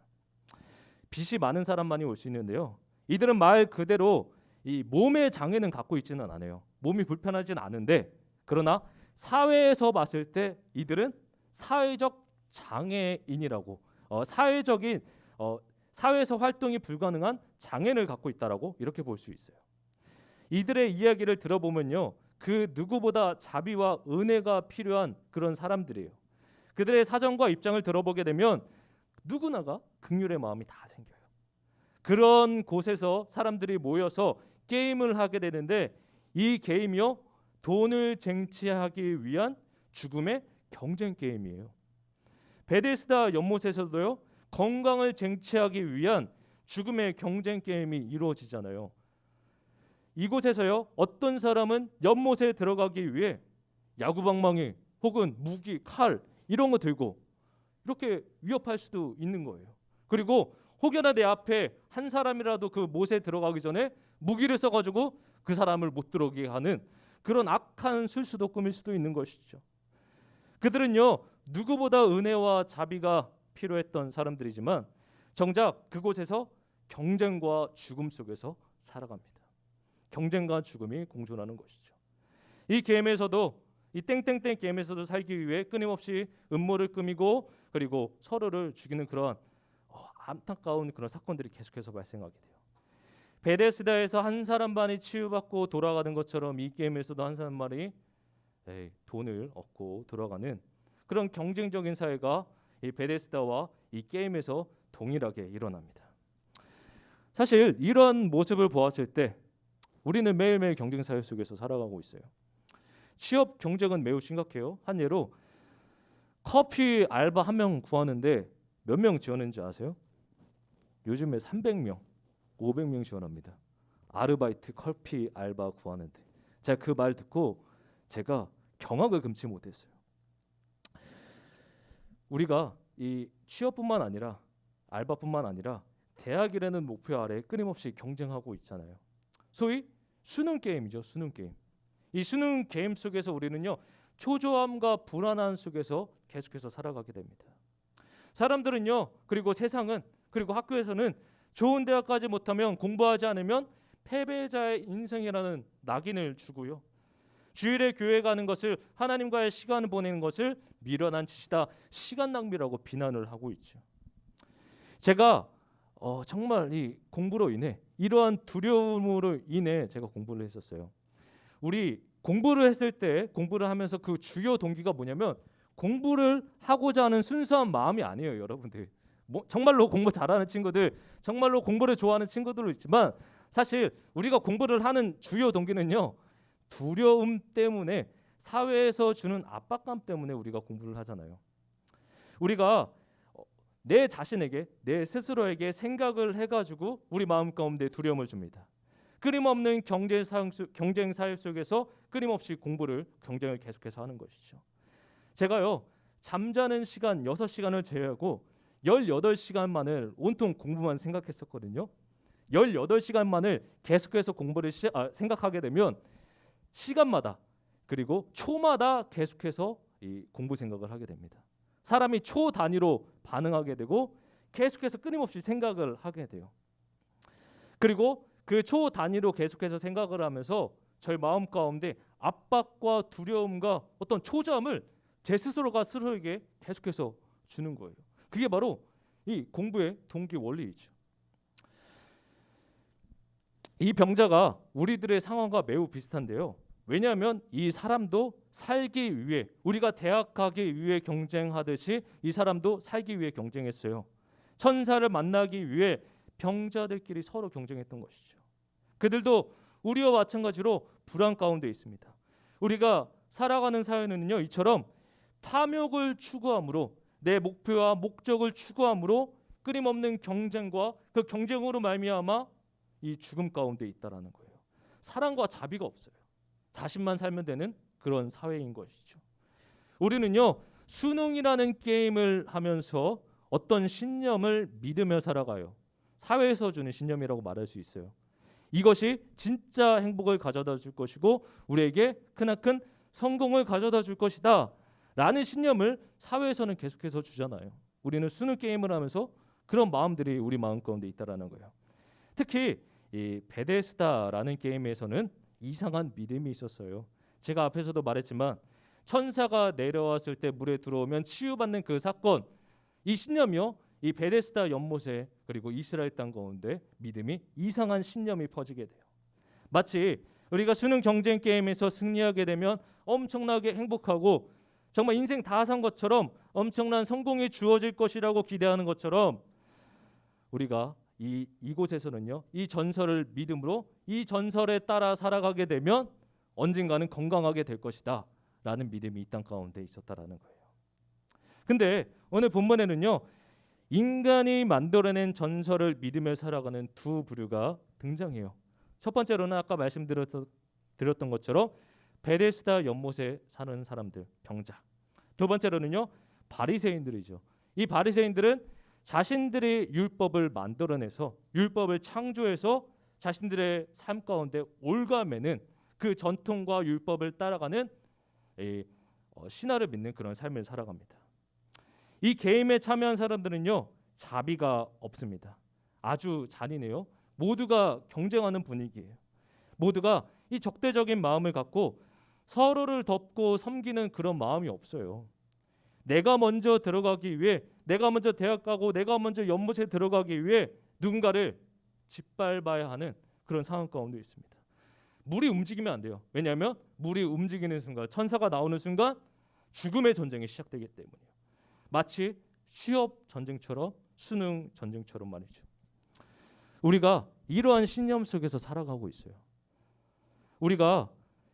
빚이 많은 사람만이 올 수 있는데요, 이들은 말 그대로 이 몸의 장애는 갖고 있지는 않아요. 몸이 불편하지는 않은데, 그러나 사회에서 봤을 때 이들은 사회적 장애인이라고, 사회적인 사회에서 활동이 불가능한 장애를 갖고 있다라고 이렇게 볼 수 있어요. 이들의 이야기를 들어보면요, 그 누구보다 자비와 은혜가 필요한 그런 사람들이에요. 그들의 사정과 입장을 들어보게 되면 누구나가 긍휼의 마음이 다 생겨요. 그런 곳에서 사람들이 모여서 게임을 하게 되는데, 이 게임이요, 돈을 쟁취하기 위한 죽음의 경쟁 게임이에요. 베데스다 연못에서도요, 건강을 쟁취하기 위한 죽음의 경쟁 게임이 이루어지잖아요. 이곳에서요, 어떤 사람은 연못에 들어가기 위해 야구방망이 혹은 무기, 칼 이런 거 들고 이렇게 위협할 수도 있는 거예요. 그리고 혹여나 내 앞에 한 사람이라도 그 못에 들어가기 전에 무기를 써가지고 그 사람을 못 들어오게 하는 그런 악한 술수도 꾸밀 수도 있는 것이죠. 그들은요, 누구보다 은혜와 자비가 필요했던 사람들이지만 정작 그곳에서 경쟁과 죽음 속에서 살아갑니다. 경쟁과 죽음이 공존하는 것이죠. 이 게임에서도, 이 땡땡땡 게임에서도 살기 위해 끊임없이 음모를 꾸미고 그리고 서로를 죽이는 그런 안타까운 그런 사건들이 계속해서 발생하게 돼요. 베데스다에서 한 사람만이 치유받고 돌아가는 것처럼 이 게임에서도 한 사람만이 돈을 얻고 돌아가는 그런 경쟁적인 사회가 이 베데스다와 이 게임에서 동일하게 일어납니다. 사실 이런 모습을 보았을 때 우리는 매일매일 경쟁 사회 속에서 살아가고 있어요. 취업 경쟁은 매우 심각해요. 한 예로 커피 알바 한 명 구하는데 몇 명 지원했는지 아세요? 요즘에 300명, 500명 지원합니다. 아르바이트 커피 알바 구하는데. 제가 그 말 듣고 제가 경악을 금치 못했어요. 우리가 이 취업뿐만 아니라 알바뿐만 아니라 대학이라는 목표 아래 끊임없이 경쟁하고 있잖아요. 소위 수능 게임이죠. 수능 게임. 이 수능 게임 속에서 우리는요, 초조함과 불안함 속에서 계속해서 살아가게 됩니다. 사람들은요, 그리고 세상은, 그리고 학교에서는 좋은 대학 가지 못하면, 공부하지 않으면 패배자의 인생이라는 낙인을 주고요, 주일에 교회 가는 것을, 하나님과의 시간을 보내는 것을 미련한 짓이다, 시간 낭비라고 비난을 하고 있죠. 제가 정말 이 공부로 인해, 이러한 두려움으로 인해 제가 공부를 했었어요. 우리 공부를 했을 때, 공부를 하면서 그 주요 동기가 뭐냐면 공부를 하고자 하는 순수한 마음이 아니에요, 여러분들. 정말로 공부 잘하는 친구들, 정말로 공부를 좋아하는 친구들도 있지만 사실 우리가 공부를 하는 주요 동기는요, 두려움 때문에, 사회에서 주는 압박감 때문에 우리가 공부를 하잖아요. 우리가 내 자신에게, 내 스스로에게 생각을 해가지고 우리 마음 가운데 두려움을 줍니다. 끊임없는 경쟁 사회 속에서 끊임없이 경쟁을 계속해서 하는 것이죠. 제가요, 잠자는 시간 6시간을 제외하고 18시간만을 온통 공부만 생각했었거든요. 18시간만을 계속해서 공부를 생각하게 되면 시간마다, 그리고 초마다 계속해서 이 공부 생각을 하게 됩니다. 사람이 초 단위로 반응하게 되고 계속해서 끊임없이 생각을 하게 돼요. 그리고 그 초 단위로 계속해서 생각을 하면서 저희 마음 가운데 압박과 두려움과 어떤 초조함을 제 스스로가 스스로에게 계속해서 주는 거예요. 그게 바로 이 공부의 동기 원리이죠. 이 병자가 우리들의 상황과 매우 비슷한데요. 왜냐하면 이 사람도 살기 위해, 우리가 대학 가기 위해 경쟁하듯이 이 사람도 살기 위해 경쟁했어요. 천사를 만나기 위해 병자들끼리 서로 경쟁했던 것이죠. 그들도 우리와 마찬가지로 불안 가운데 있습니다. 우리가 살아가는 사회는요, 이처럼 탐욕을 추구함으로, 내 목표와 목적을 추구함으로 끊임없는 경쟁과 그 경쟁으로 말미암아 이 죽음 가운데 있다라는 거예요. 사랑과 자비가 없어요. 자신만 살면 되는 그런 사회인 것이죠. 우리는요, 수능이라는 게임을 하면서 어떤 신념을 믿으며 살아가요. 사회에서 주는 신념이라고 말할 수 있어요. 이것이 진짜 행복을 가져다 줄 것이고 우리에게 크나큰 성공을 가져다 줄 것이다 라는 신념을 사회에서는 계속해서 주잖아요. 우리는 수능 게임을 하면서 그런 마음들이 우리 마음 가운데 있다라는 거예요. 특히 이 베데스다라는 게임에서는 이상한 믿음이 있었어요. 제가 앞에서도 말했지만 천사가 내려왔을 때 물에 들어오면 치유받는 그 사건, 이 신념이요, 이 베데스다 연못에, 그리고 이스라엘 땅 가운데 믿음이, 이상한 신념이 퍼지게 돼요. 마치 우리가 수능 경쟁 게임에서 승리하게 되면 엄청나게 행복하고 정말 인생 다 산 것처럼 엄청난 성공이 주어질 것이라고 기대하는 것처럼, 우리가 이곳에서는요, 이 전설을 믿음으로, 이 전설에 따라 살아가게 되면 언젠가는 건강하게 될 것이다 라는 믿음이 이 땅 가운데 있었다라는 거예요. 근데 오늘 본문에는요, 인간이 만들어낸 전설을 믿으며 살아가는 두 부류가 등장해요. 첫 번째로는 아까 말씀드렸던 것처럼 베데스다 연못에 사는 사람들, 병자. 두 번째로는요, 바리새인들이죠. 이 바리새인들은 자신들의 율법을 만들어내서 율법을 창조해서 자신들의 삶 가운데 올가매는 그 전통과 율법을 따라가는 신화를 믿는 그런 삶을 살아갑니다. 이 게임에 참여한 사람들은요, 자비가 없습니다. 아주 잔인해요. 모두가 경쟁하는 분위기예요. 모두가 이 적대적인 마음을 갖고 서로를 덮고 섬기는 그런 마음이 없어요. 내가 먼저 들어가기 위해, 내가 먼저 대학 가고 내가 먼저 연못에 들어가기 위해 누군가를 짓밟아야 하는 그런 상황 가운데 있습니다. 물이 움직이면 안 돼요. 왜냐하면 물이 움직이는 순간, 천사가 나오는 순간 죽음의 전쟁이 시작되기 때문이에요. 마치 취업 전쟁처럼, 수능 전쟁처럼 말이죠. 우리가 이러한 신념 속에서 살아가고 있어요. 우리가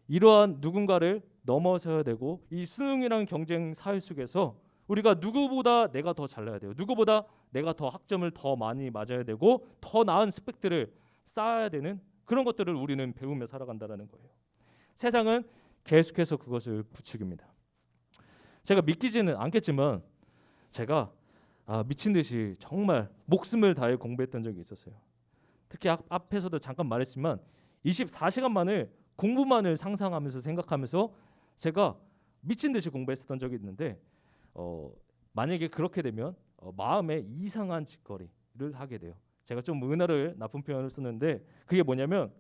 이러한 누군가를 넘어서야 되고, 이 수능이라는 경쟁 사회 속에서 우리가 누구보다 내가 더 잘나야 돼요. 누구보다 내가 더 학점을 더 많이 맞아야 되고, 더 나은 스펙들을 쌓아야 되는 그런 것들을 우리는 배우며 살아간다는 거예요. 세상은 계속해서 그것을 부추깁니다. 제가 믿기지는 않겠지만 제가 미친 듯이 정말 목숨을 다해 공부했던 적이 있었어요. 특히 앞에서도 잠깐 말했지만 24시간만을 공부만을 상상하면서 생각하면서 제가 미친 듯이 공부했었던 적이 있는데, 만약에 그렇게 되면 마음에 이상한 짓거리를 하게 돼요. 제가 좀 은하를 나쁜 표현을 쓰는데, 그게 뭐냐면,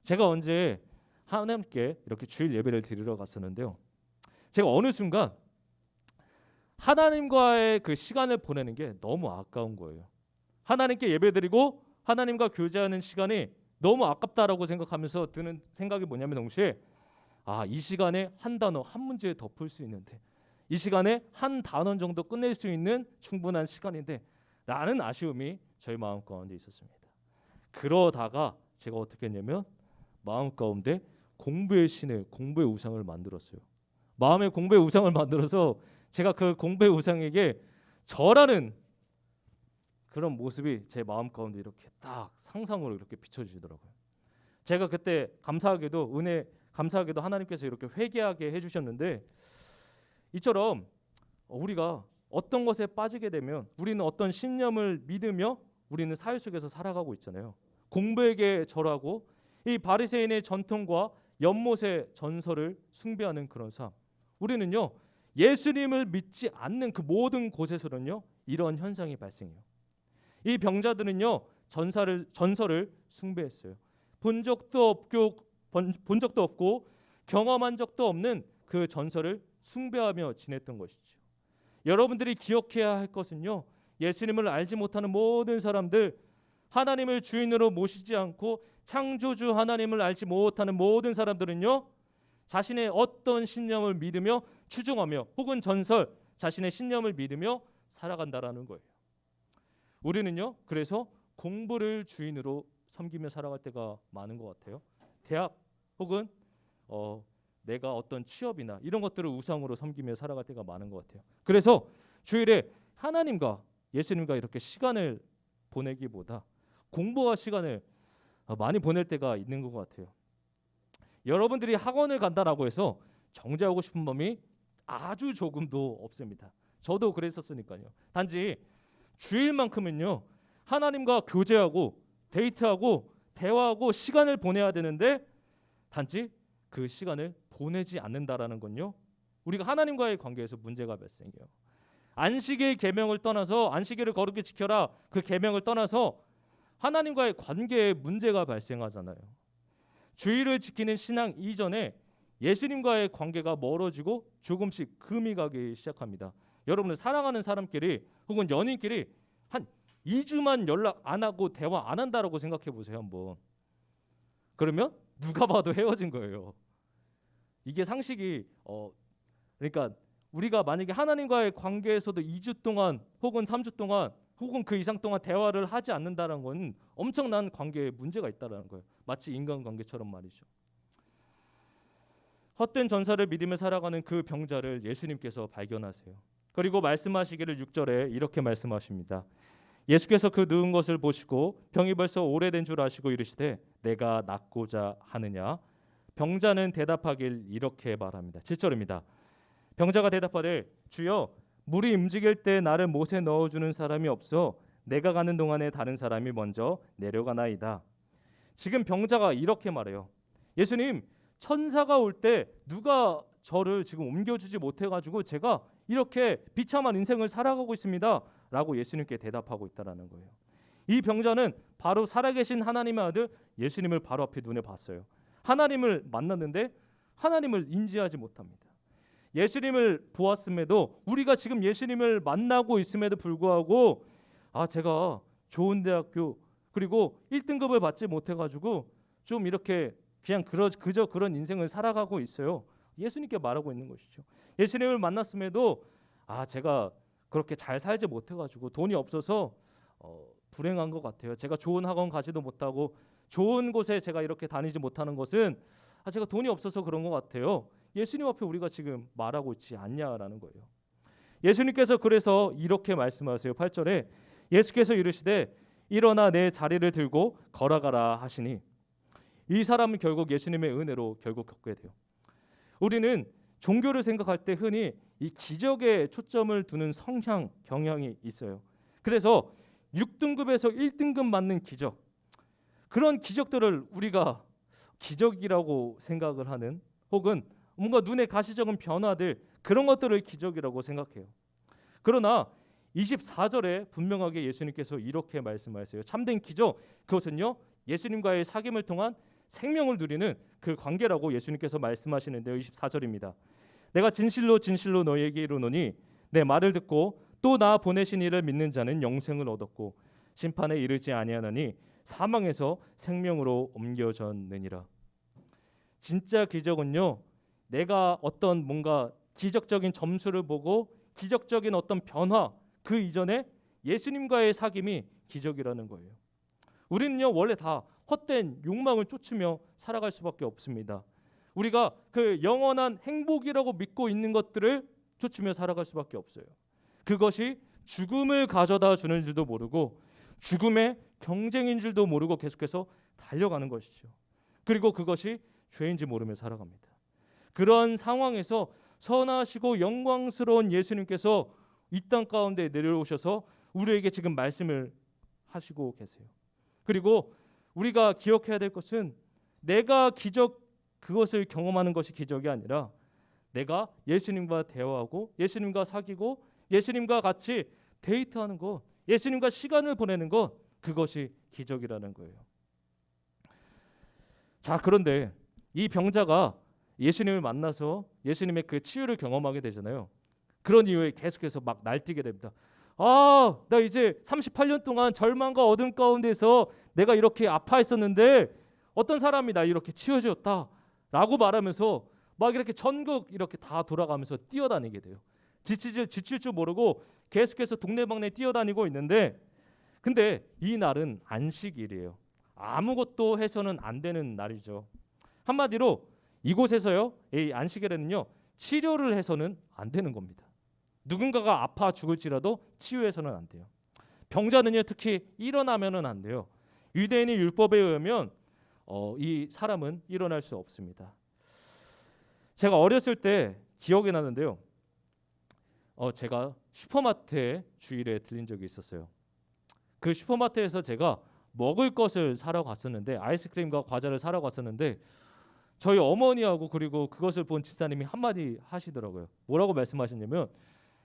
제가 언제 하나님께 이렇게 주일 예배를 드리러 갔었는데요, 제가 어느 순간 하나님과의 그 시간을 보내는 게 너무 아까운 거예요. 하나님께 예배드리고 하나님과 교제하는 시간이 너무 아깝다라고 생각하면서 드는 생각이 뭐냐면, 동시에 이 시간에 한 단어 한 문제 더 풀 수 있는데, 이 시간에 한 단원 정도 끝낼 수 있는 충분한 시간인데 라는 아쉬움이 저희 마음 가운데 있었습니다. 그러다가 제가 어떻게 했냐면, 마음 가운데 공부의 신을, 공부의 우상을 만들었어요. 마음에 공부의 우상을 만들어서 제가 그 공부의 우상에게 절하는 그런 모습이 제 마음 가운데 이렇게 딱 상상으로 이렇게 비춰지더라고요. 제가 그때 감사하게도 하나님께서 이렇게 회개하게 해주셨는데, 이처럼 우리가 어떤 것에 빠지게 되면 우리는 어떤 신념을 믿으며 우리는 사회 속에서 살아가고 있잖아요. 공부에게 절하고 이 바리새인의 전통과 연못의 전설을 숭배하는 그런 삶. 우리는요, 예수님을 믿지 않는 그 모든 곳에서는요, 이런 현상이 발생해요. 이 병자들은요, 전설을 숭배했어요. 본 적도 없고 경험한 적도 없는 그 전설을 숭배하며 지냈던 것이죠. 여러분들이 기억해야 할 것은요, 예수님을 알지 못하는 모든 사람들, 하나님을 주인으로 모시지 않고 창조주 하나님을 알지 못하는 모든 사람들은요, 자신의 어떤 신념을 믿으며 추종하며 혹은 전설, 자신의 신념을 믿으며 살아간다라는 거예요. 우리는요, 그래서 공부를 주인으로 섬기며 살아갈 때가 많은 것 같아요. 대학 혹은 내가 어떤 취업이나 이런 것들을 우상으로 섬기며 살아갈 때가 많은 것 같아요. 그래서 주일에 하나님과 예수님과 이렇게 시간을 보내기보다 공부와 시간을 많이 보낼 때가 있는 것 같아요. 여러분들이 학원을 간다라고 해서 정죄하고 싶은 마음이 아주 조금도 없습니다. 저도 그랬었으니까요. 단지 주일만큼은요, 하나님과 교제하고 데이트하고 대화하고 시간을 보내야 되는데, 단지 그 시간을 보내지 않는다라는 건요, 우리가 하나님과의 관계에서 문제가 발생해요. 안식일 계명을 떠나서, 안식일을 거룩히 지켜라 그 계명을 떠나서 하나님과의 관계에 문제가 발생하잖아요. 주일을 지키는 신앙 이전에 예수님과의 관계가 멀어지고 조금씩 금이 가기 시작합니다. 여러분들 사랑하는 사람끼리 혹은 연인끼리 한 2주만 연락 안 하고 대화 안 한다라고 생각해 보세요 한번. 그러면 누가 봐도 헤어진 거예요. 이게 상식이 그러니까 우리가 만약에 하나님과의 관계에서도 2주 동안 혹은 3주 동안 혹은 그 이상 동안 대화를 하지 않는다는 건 엄청난 관계에 문제가 있다는 거예요. 마치 인간관계처럼 말이죠. 헛된 전사를 믿으며 살아가는 그 병자를 예수님께서 발견하세요. 그리고 말씀하시기를 6절에 이렇게 말씀하십니다. 예수께서 그 누운 것을 보시고 병이 벌써 오래된 줄 아시고 이르시되 내가 낫고자 하느냐. 병자는 대답하길 이렇게 말합니다. 7절입니다. 병자가 대답하되 주여 물이 움직일 때 나를 못에 넣어주는 사람이 없어 내가 가는 동안에 다른 사람이 먼저 내려가나이다. 지금 병자가 이렇게 말해요. 예수님, 천사가 올 때 누가 저를 지금 옮겨주지 못해가지고 제가 이렇게 비참한 인생을 살아가고 있습니다 라고 예수님께 대답하고 있다는 거예요. 이 병자는 바로 살아계신 하나님의 아들 예수님을 바로 앞에 눈에 봤어요. 하나님을 만났는데 하나님을 인지하지 못합니다. 예수님을 보았음에도, 우리가 지금 예수님을 만나고 있음에도 불구하고 제가 좋은 대학교 그리고 1등급을 받지 못해가지고 좀 이렇게 그냥 그저 그런 인생을 살아가고 있어요. 예수님께 말하고 있는 것이죠. 예수님을 만났음에도 제가 그렇게 잘 살지 못해가지고 돈이 없어서 불행한 것 같아요. 제가 좋은 학원 가지도 못하고 좋은 곳에 제가 이렇게 다니지 못하는 것은 제가 돈이 없어서 그런 것 같아요. 예수님 앞에 우리가 지금 말하고 있지 않냐라는 거예요. 예수님께서 그래서 이렇게 말씀하세요. 8절에 예수께서 이르시되 일어나 내 자리를 들고 걸어가라 하시니, 이 사람은 결국 예수님의 은혜로 결국 겪게 돼요. 우리는 종교를 생각할 때 흔히 이 기적에 초점을 두는 성향, 경향이 있어요. 그래서 6등급에서 1등급 맞는 기적, 그런 기적들을 우리가 기적이라고 생각을 하는, 혹은 뭔가 눈에 가시적인 변화들, 그런 것들을 기적이라고 생각해요. 그러나 24절에 분명하게 예수님께서 이렇게 말씀하세요. 참된 기적, 그것은요 예수님과의 사귐을 통한 생명을 누리는 그 관계라고 예수님께서 말씀하시는데요. 24절입니다. 내가 진실로 진실로 너희에게 이르노니 내 말을 듣고 또 나 보내신 이를 믿는 자는 영생을 얻었고 심판에 이르지 아니하나니 사망에서 생명으로 옮겨졌느니라. 진짜 기적은요, 내가 어떤 뭔가 기적적인 점수를 보고 기적적인 어떤 변화, 그 이전에 예수님과의 사귐이 기적이라는 거예요. 우리는요 원래 다 헛된 욕망을 쫓으며 살아갈 수밖에 없습니다. 우리가 그 영원한 행복이라고 믿고 있는 것들을 쫓으며 살아갈 수밖에 없어요. 그것이 죽음을 가져다 주는 줄도 모르고 죽음의 경쟁인 줄도 모르고 계속해서 달려가는 것이죠. 그리고 그것이 죄인지 모르며 살아갑니다. 그런 상황에서 선하시고 영광스러운 예수님께서 이 땅 가운데 내려오셔서 우리에게 지금 말씀을 하시고 계세요. 그리고 우리가 기억해야 될 것은 내가 기적, 그것을 경험하는 것이 기적이 아니라 내가 예수님과 대화하고 예수님과 사귀고 예수님과 같이 데이트하는 것, 예수님과 시간을 보내는 것, 그것이 기적이라는 거예요. 자, 그런데 이 병자가 예수님을 만나서 예수님의 그 치유를 경험하게 되잖아요. 그런 이후에 계속해서 막 날뛰게 됩니다. 나 이제 38년 동안 절망과 어둠 가운데서 내가 이렇게 아파했었는데 어떤 사람이 나 이렇게 치유해줬다 라고 말하면서 막 이렇게 전국 이렇게 다 돌아가면서 뛰어다니게 돼요. 지칠 줄 모르고 계속해서 동네방네 뛰어다니고 있는데, 근데 이 날은 안식일이에요. 아무것도 해서는 안 되는 날이죠. 한마디로 이곳에서요, 이 안식일에는요 치료를 해서는 안 되는 겁니다. 누군가가 아파 죽을지라도 치유해서는 안 돼요. 병자는요 특히 일어나면은 안 돼요. 유대인의 율법에 의하면 이 사람은 일어날 수 없습니다. 제가 어렸을 때 기억이 나는데요. 제가 슈퍼마트에 주일에 들린 적이 있었어요. 그 슈퍼마트에서 제가 먹을 것을 사러 갔었는데, 아이스크림과 과자를 사러 갔었는데 저희 어머니하고 그리고 그것을 본 집사님이 한마디 하시더라고요. 뭐라고 말씀하셨냐면,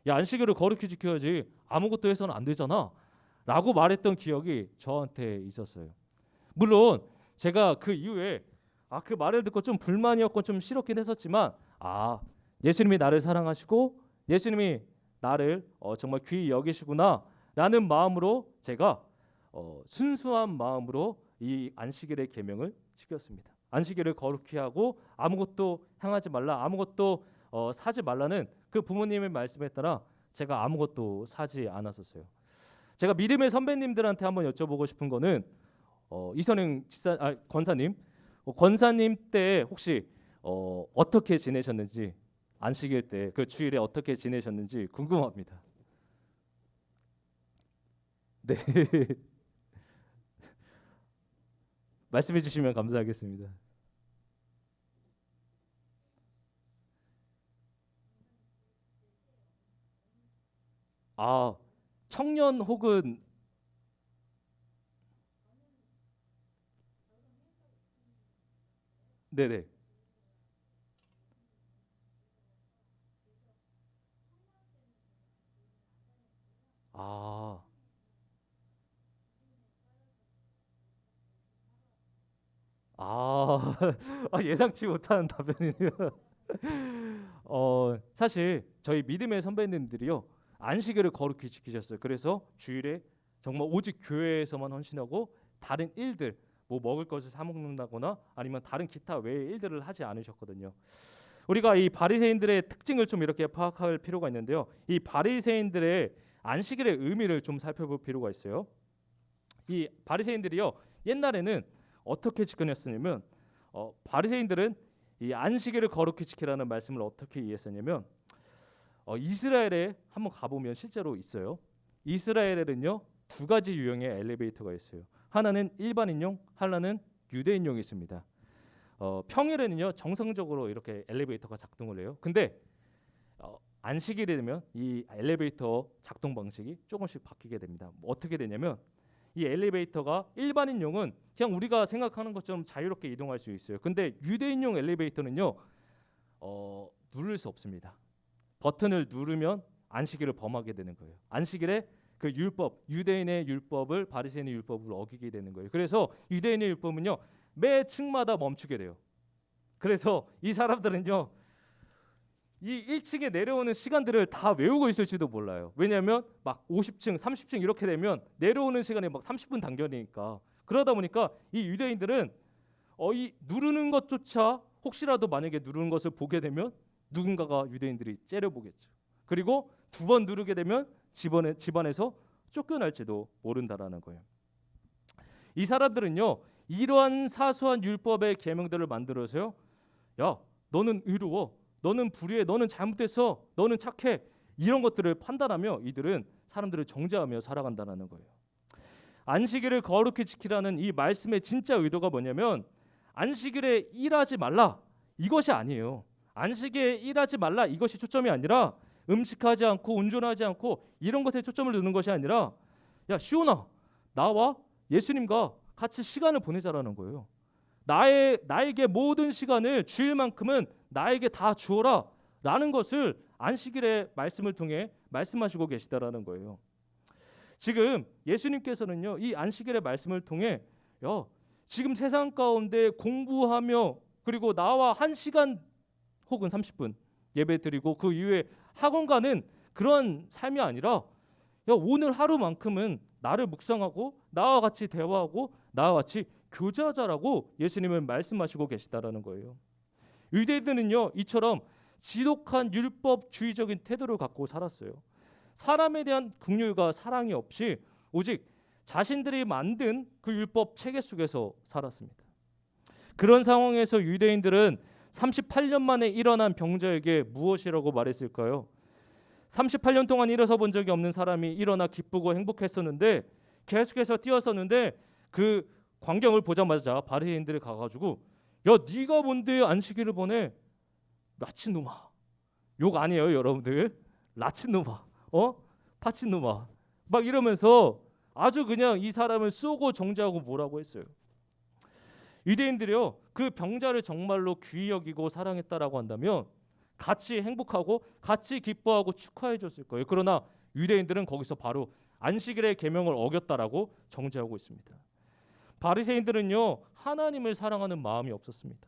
야, 안식일을 거룩히 지켜야지 아무것도 해서는 안 되잖아 라고 말했던 기억이 저한테 있었어요. 물론 제가 그 이후에 그 말을 듣고 좀 불만이었고 좀 싫었긴 했었지만, 예수님이 나를 사랑하시고 예수님이 나를 정말 귀히 여기시구나 라는 마음으로 제가 순수한 마음으로 이 안식일의 계명을 지켰습니다. 안식일을 거룩히 하고 아무것도 행하지 말라, 아무것도 사지 말라는 그 부모님의 말씀에 따라 제가 아무것도 사지 않았었어요. 제가 믿음의 선배님들한테 한번 여쭤보고 싶은 거는 이선행 권사님 때 혹시 어떻게 지내셨는지, 안식일 때 그 주일에 어떻게 지내셨는지 궁금합니다. 네. 말씀해 주시면 감사하겠습니다. 아, 청년 혹은 네네. 아, 아, 예상치 못한 답변이네요. 사실 저희 믿음의 선배님들이요 안식일을 거룩히 지키셨어요. 그래서 주일에 정말 오직 교회에서만 헌신하고 다른 일들 뭐 먹을 것을 사 먹는다거나 아니면 다른 기타 외의 일들을 하지 않으셨거든요. 우리가 이 바리새인들의 특징을 좀 이렇게 파악할 필요가 있는데요. 이 바리새인들의 안식일의 의미를 좀 살펴볼 필요가 있어요. 이 바리새인들이요 옛날에는 어떻게 지켰냐면 바리새인들은 이 안식일을 거룩히 지키라는 말씀을 어떻게 이해했었냐면 이스라엘에 한번 가보면 실제로 있어요. 이스라엘에는요 두 가지 유형의 엘리베이터가 있어요. 하나는 일반인용, 하나는 유대인용이 있습니다. 평일에는요 정상적으로 이렇게 엘리베이터가 작동을 해요. 근데 안식일이 되면 이 엘리베이터 작동 방식이 조금씩 바뀌게 됩니다. 어떻게 되냐면 이 엘리베이터가 일반인용은 그냥 우리가 생각하는 것처럼 자유롭게 이동할 수 있어요. 근데 유대인용 엘리베이터는요 누를 수 없습니다. 버튼을 누르면 안식일을 범하게 되는 거예요. 안식일에 그 율법, 유대인의 율법을 바리새인의 율법을 어기게 되는 거예요. 그래서 유대인의 율법은요 매 층마다 멈추게 돼요. 그래서 이 사람들은요 이 1층에 내려오는 시간들을 다 외우고 있을지도 몰라요. 왜냐하면 막 50층, 30층 이렇게 되면 내려오는 시간이 막 30분 단결이니까. 그러다 보니까 이 유대인들은 이 누르는 것조차 혹시라도 만약에 누르는 것을 보게 되면 누군가가 유대인들이 째려보겠죠. 그리고 두 번 누르게 되면 집안에서 쫓겨날지도 모른다라는 거예요. 이 사람들은요 이러한 사소한 율법의 계명들을 만들어서요 야 너는 의로워, 너는 불의해, 너는 잘못했어, 너는 착해, 이런 것들을 판단하며 이들은 사람들을 정죄하며 살아간다는 거예요. 안식일을 거룩히 지키라는 이 말씀의 진짜 의도가 뭐냐면 안식일에 일하지 말라 이것이 아니에요. 안식일에 일하지 말라 이것이 초점이 아니라 음식하지 않고 운전하지 않고 이런 것에 초점을 두는 것이 아니라 야 시온아 나와 예수님과 같이 시간을 보내자라는 거예요. 나에게 모든 시간을 주일만큼은 나에게 다 주어라 라는 것을 안식일의 말씀을 통해 말씀하시고 계시다라는 거예요. 지금 예수님께서는요 이 안식일의 말씀을 통해 지금 세상 가운데 공부하며 그리고 나와 1시간 혹은 30분 예배 드리고 그 이후에 학원 가는 그런 삶이 아니라 오늘 하루만큼은 나를 묵상하고 나와 같이 대화하고 나와 같이 교제하자라고 예수님은 말씀하시고 계시다라는 거예요. 유대인들은요 이처럼 지독한 율법주의적인 태도를 갖고 살았어요. 사람에 대한 긍휼과 사랑이 없이 오직 자신들이 만든 그 율법 체계 속에서 살았습니다. 그런 상황에서 유대인들은 38년 만에 일어난 병자에게 무엇이라고 말했을까요? 38년 동안 일어서 본 적이 없는 사람이 일어나 기쁘고 행복했었는데 계속해서 뛰었었는데 그 광경을 보자마자 바리새인들이 가가지고 야 네가 뭔데 안식일을 보내? 라친 놈아. 욕 아니에요 여러분들. 라친 놈아. 파친 놈아. 막 이러면서 아주 그냥 이 사람을 쏘고 정죄하고 뭐라고 했어요. 유대인들이요 그 병자를 정말로 귀히 여기고 사랑했다라고 한다면 같이 행복하고 같이 기뻐하고 축하해 줬을 거예요. 그러나 유대인들은 거기서 바로 안식일의 계명을 어겼다라고 정죄하고 있습니다. 바리새인들은요 하나님을 사랑하는 마음이 없었습니다.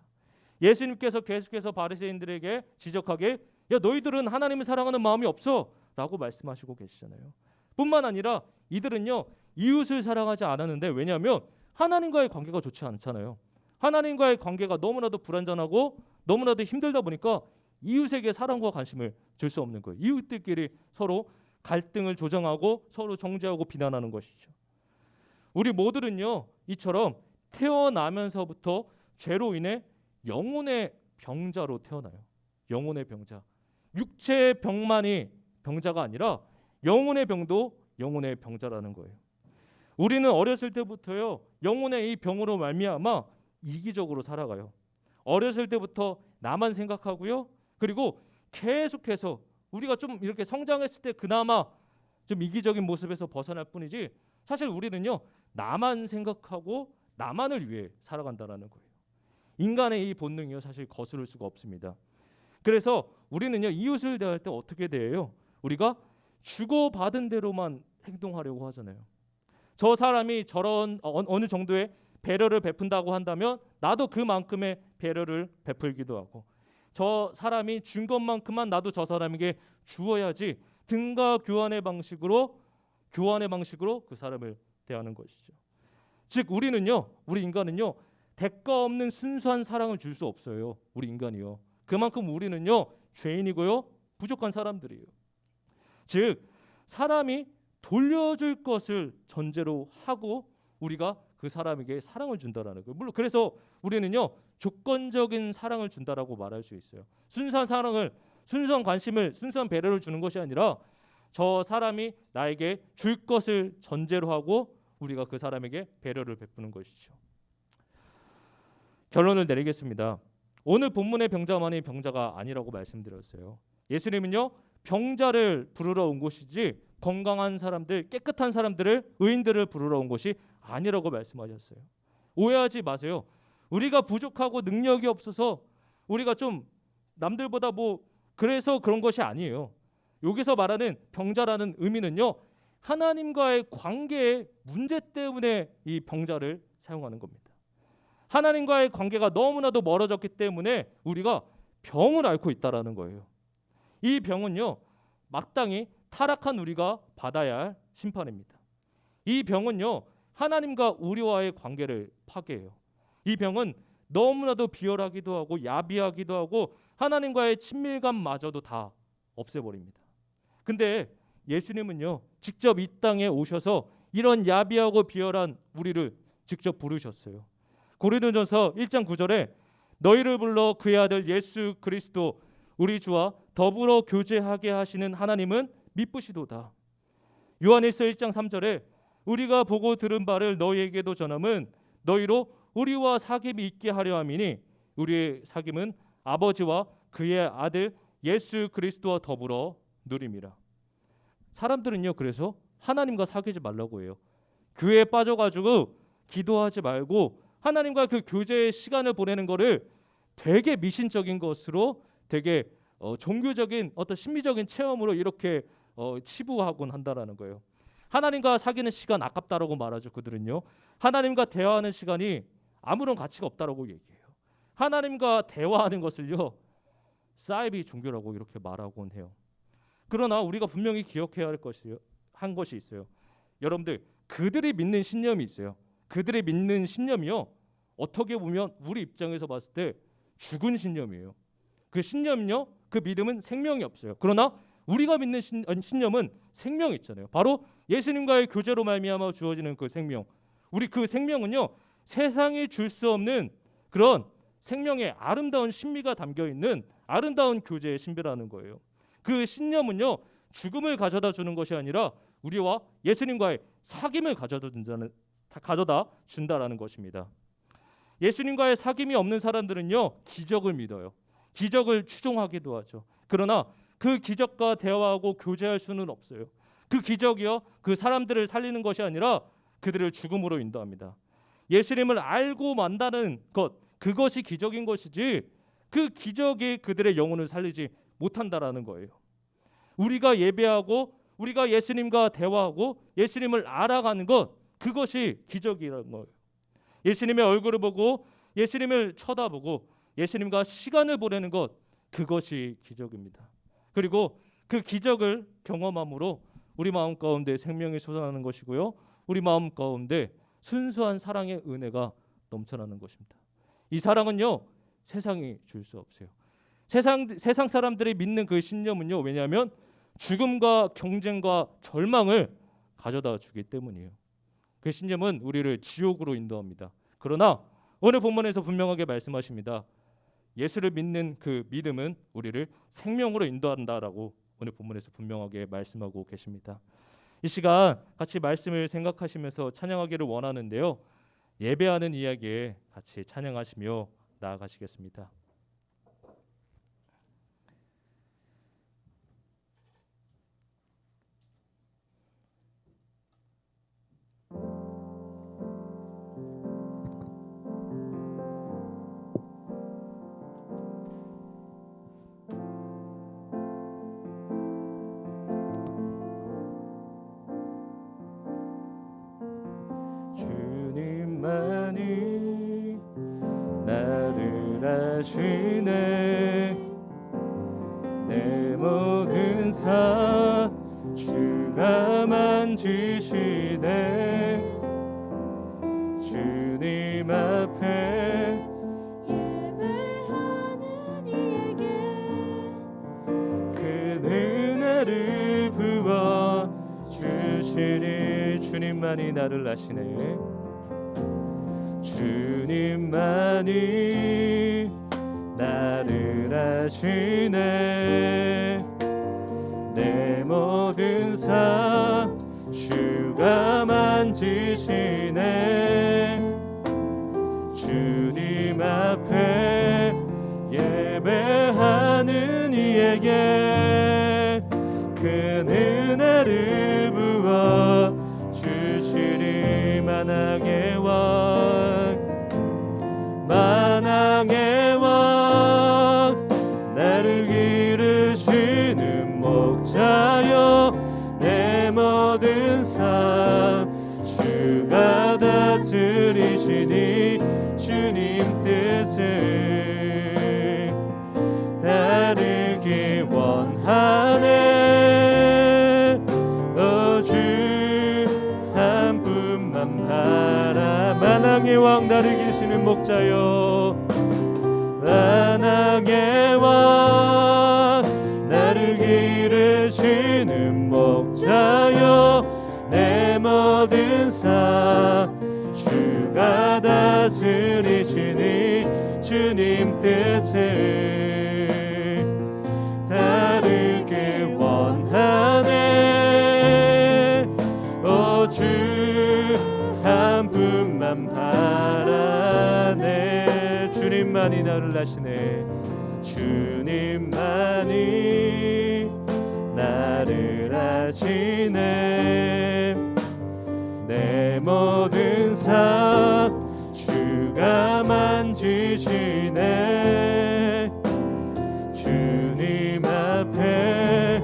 예수님께서 계속해서 바리새인들에게 지적하게 야 너희들은 하나님을 사랑하는 마음이 없어 라고 말씀하시고 계시잖아요. 뿐만 아니라 이들은요 이웃을 사랑하지 않았는데 왜냐하면 하나님과의 관계가 좋지 않잖아요. 하나님과의 관계가 너무나도 불완전하고 너무나도 힘들다 보니까 이웃에게 사랑과 관심을 줄 수 없는 거예요. 이웃들끼리 서로 갈등을 조정하고 서로 정죄하고 비난하는 것이죠. 우리 모두는요 이처럼 태어나면서부터 죄로 인해 영혼의 병자로 태어나요. 영혼의 병자. 육체의 병만이 병자가 아니라 영혼의 병도 영혼의 병자라는 거예요. 우리는 어렸을 때부터요 영혼의 이 병으로 말미암아 이기적으로 살아가요. 어렸을 때부터 나만 생각하고요. 그리고 계속해서 우리가 좀 이렇게 성장했을 때 그나마 좀 이기적인 모습에서 벗어날 뿐이지 사실 우리는요 나만 생각하고 나만을 위해 살아간다라는 거예요. 인간의 이 본능이요 사실 거스를 수가 없습니다. 그래서 우리는요 이웃을 대할 때 어떻게 대해요? 우리가 주고받은 대로만 행동하려고 하잖아요. 저 사람이 저런 어느 정도의 배려를 베푼다고 한다면 나도 그만큼의 배려를 베풀기도 하고, 저 사람이 준 것만큼만 나도 저 사람에게 주어야지 등가 교환의 방식으로 그 사람을 대하는 것이죠. 즉 우리 인간은요 대가 없는 순수한 사랑을 줄 수 없어요. 우리 인간이요. 그만큼 우리는요 죄인이고요 부족한 사람들이에요. 즉 사람이 돌려줄 것을 전제로 하고 우리가 그 사람에게 사랑을 준다라는 거예요. 물론 그래서 우리는요 조건적인 사랑을 준다라고 말할 수 있어요. 순수한 사랑을, 순수한 관심을, 순수한 배려를 주는 것이 아니라 저 사람이 나에게 줄 것을 전제로 하고 우리가 그 사람에게 배려를 베푸는 것이죠. 결론을 내리겠습니다. 오늘 본문의 병자만이 병자가 아니라고 말씀드렸어요. 예수님은요 병자를 부르러 온 곳이지 건강한 사람들, 깨끗한 사람들을, 의인들을 부르러 온 곳이 아니라고 말씀하셨어요. 오해하지 마세요. 우리가 부족하고 능력이 없어서 우리가 좀 남들보다 그래서 그런 것이 아니에요. 여기서 말하는 병자라는 의미는요 하나님과의 관계의 문제 때문에 이 병자를 사용하는 겁니다. 하나님과의 관계가 너무나도 멀어졌기 때문에 우리가 병을 앓고 있다라는 거예요. 이 병은요 마땅히 타락한 우리가 받아야 할 심판입니다. 이 병은요 하나님과 우리와의 관계를 파괴해요. 이 병은 너무나도 비열하기도 하고 야비하기도 하고 하나님과의 친밀감마저도 다 없애버립니다. 근데 예수님은요 직접 이 땅에 오셔서 이런 야비하고 비열한 우리를 직접 부르셨어요. 고린도전서 1장 9절에 너희를 불러 그의 아들 예수 그리스도 우리 주와 더불어 교제하게 하시는 하나님은 미쁘시도다. 요한일서 1장 3절에 우리가 보고 들은 바를 너희에게도 전함은 너희로 우리와 사귐이 있게 하려 함이니 우리의 사귐은 아버지와 그의 아들 예수 그리스도와 더불어 누림이라. 사람들은요 그래서 하나님과 사귀지 말라고 해요. 교회에 빠져가지고 기도하지 말고 하나님과 그 교제의 시간을 보내는 거를 되게 미신적인 것으로 되게 종교적인 어떤 심미적인 체험으로 이렇게 치부하곤 한다라는 거예요. 하나님과 사귀는 시간 아깝다라고 말하죠. 그들은요 하나님과 대화하는 시간이 아무런 가치가 없다라고 얘기해요. 하나님과 대화하는 것을요 사이비 종교라고 이렇게 말하곤 해요. 그러나 우리가 분명히 기억해야 할 것이 있어요. 여러분들 그들이 믿는 신념이 있어요. 그들이 믿는 신념이요 어떻게 보면 우리 입장에서 봤을 때 죽은 신념이에요. 그 신념은요 그 믿음은 생명이 없어요. 그러나 우리가 믿는 신념은 생명이 있잖아요. 바로 예수님과의 교제로 말미암아 주어지는 그 생명. 우리 그 생명은요 세상이 줄 수 없는 그런 생명의 아름다운 신비가 담겨 있는 아름다운 교제의 신비라는 거예요. 그 신념은요 죽음을 가져다 주는 것이 아니라 우리와 예수님과의 사귐을 가져다 준다라는 것입니다. 예수님과의 사귐이 없는 사람들은요 기적을 믿어요. 기적을 추종하기도 하죠. 그러나 그 기적과 대화하고 교제할 수는 없어요. 그 기적이요 그 사람들을 살리는 것이 아니라 그들을 죽음으로 인도합니다. 예수님을 알고 만다는 것, 그것이 기적인 것이지 그 기적이 그들의 영혼을 살리지 못한다라는 거예요. 우리가 예배하고 우리가 예수님과 대화하고 예수님을 알아가는 것, 그것이 기적이라는 거예요. 예수님의 얼굴을 보고 예수님을 쳐다보고 예수님과 시간을 보내는 것, 그것이 기적입니다. 그리고 그 기적을 경험함으로 우리 마음 가운데 생명이 솟아나는 것이고요. 우리 마음 가운데 순수한 사랑의 은혜가 넘쳐나는 것입니다. 이 사랑은요 세상이 줄 수 없어요. 세상 사람들이 믿는 그 신념은요 왜냐하면 죽음과 경쟁과 절망을 가져다 주기 때문이에요. 그 신념은 우리를 지옥으로 인도합니다. 그러나 오늘 본문에서 분명하게 말씀하십니다. 예수를 믿는 그 믿음은 우리를 생명으로 인도한다라고 오늘 본문에서 분명하게 말씀하고 계십니다. 이 시간 같이 말씀을 생각하시면서 찬양하기를 원하는데요. 예배하는 이야기에 같이 찬양하시며 나아가시겠습니다. 하시네. 내 모든 삶 주가 만지시네. 주님 앞에 예배하는 이에게 그 은혜를 부어 주시리. 주님만이 나를 아시네. 주님만이 나를 아시네. 내 모든 삶 주가 만지시네. 주님 앞에 예배하는 이에게 큰 은혜를 부어 주시리. 만왕의 왕, 만왕의 왕, 나를 기르시는 목자여. 내 모든 삶 주가 다스리시니 주님 뜻을 따르기 원하네. 주 한 분만 바라. 만왕의 왕, 나를 기르시는 목자여. 만왕의 왕, 나를 기르시는 목자여. 내 모든 삶 주가 다스리시니 주님 뜻을 따르기 원하네. 주 한 분만 바라네. 주님만이 나를 아시네. 주님만이 나를 아시네. 내 모든 삶 주가 만지시네. 주님 앞에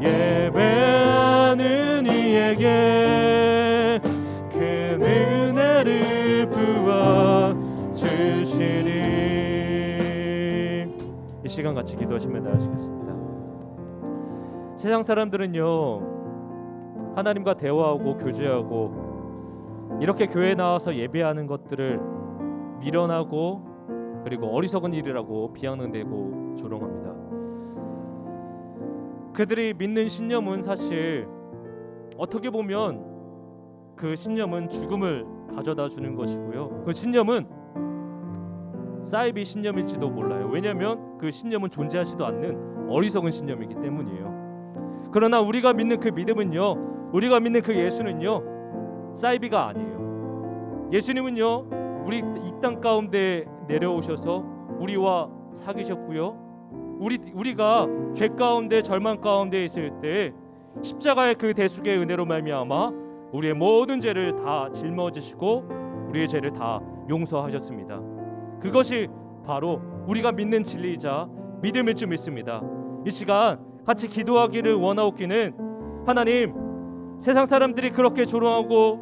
예배하는 이에게 큰 은혜를 부어 주시리. 이 시간 같이 기도하시면 나아가시겠습니다. 세상 사람들은요, 하나님과 대화하고 교제하고 이렇게 교회에 나와서 예배하는 것들을 미련하고 그리고 어리석은 일이라고 비아냥대고 조롱합니다. 그들이 믿는 신념은 사실 어떻게 보면 그 신념은 죽음을 가져다 주는 것이고요, 그 신념은 사이비 신념일지도 몰라요. 왜냐하면 그 신념은 존재하지도 않는 어리석은 신념이기 때문이에요. 그러나 우리가 믿는 그 믿음은요, 우리가 믿는 그 예수는요, 사이비가 아니에요. 예수님은요, 우리 이 땅 가운데 내려오셔서 우리와 사귀셨고요, 우리가 죄 가운데 절망 가운데 있을 때 십자가의 그 대속의 은혜로 말미암아 우리의 모든 죄를 다 짊어지시고 우리의 죄를 다 용서하셨습니다. 그것이 바로 우리가 믿는 진리이자 믿음일 줄 믿습니다. 이 시간 같이 기도하기를 원하옵기는, 하나님, 세상 사람들이 그렇게 조롱하고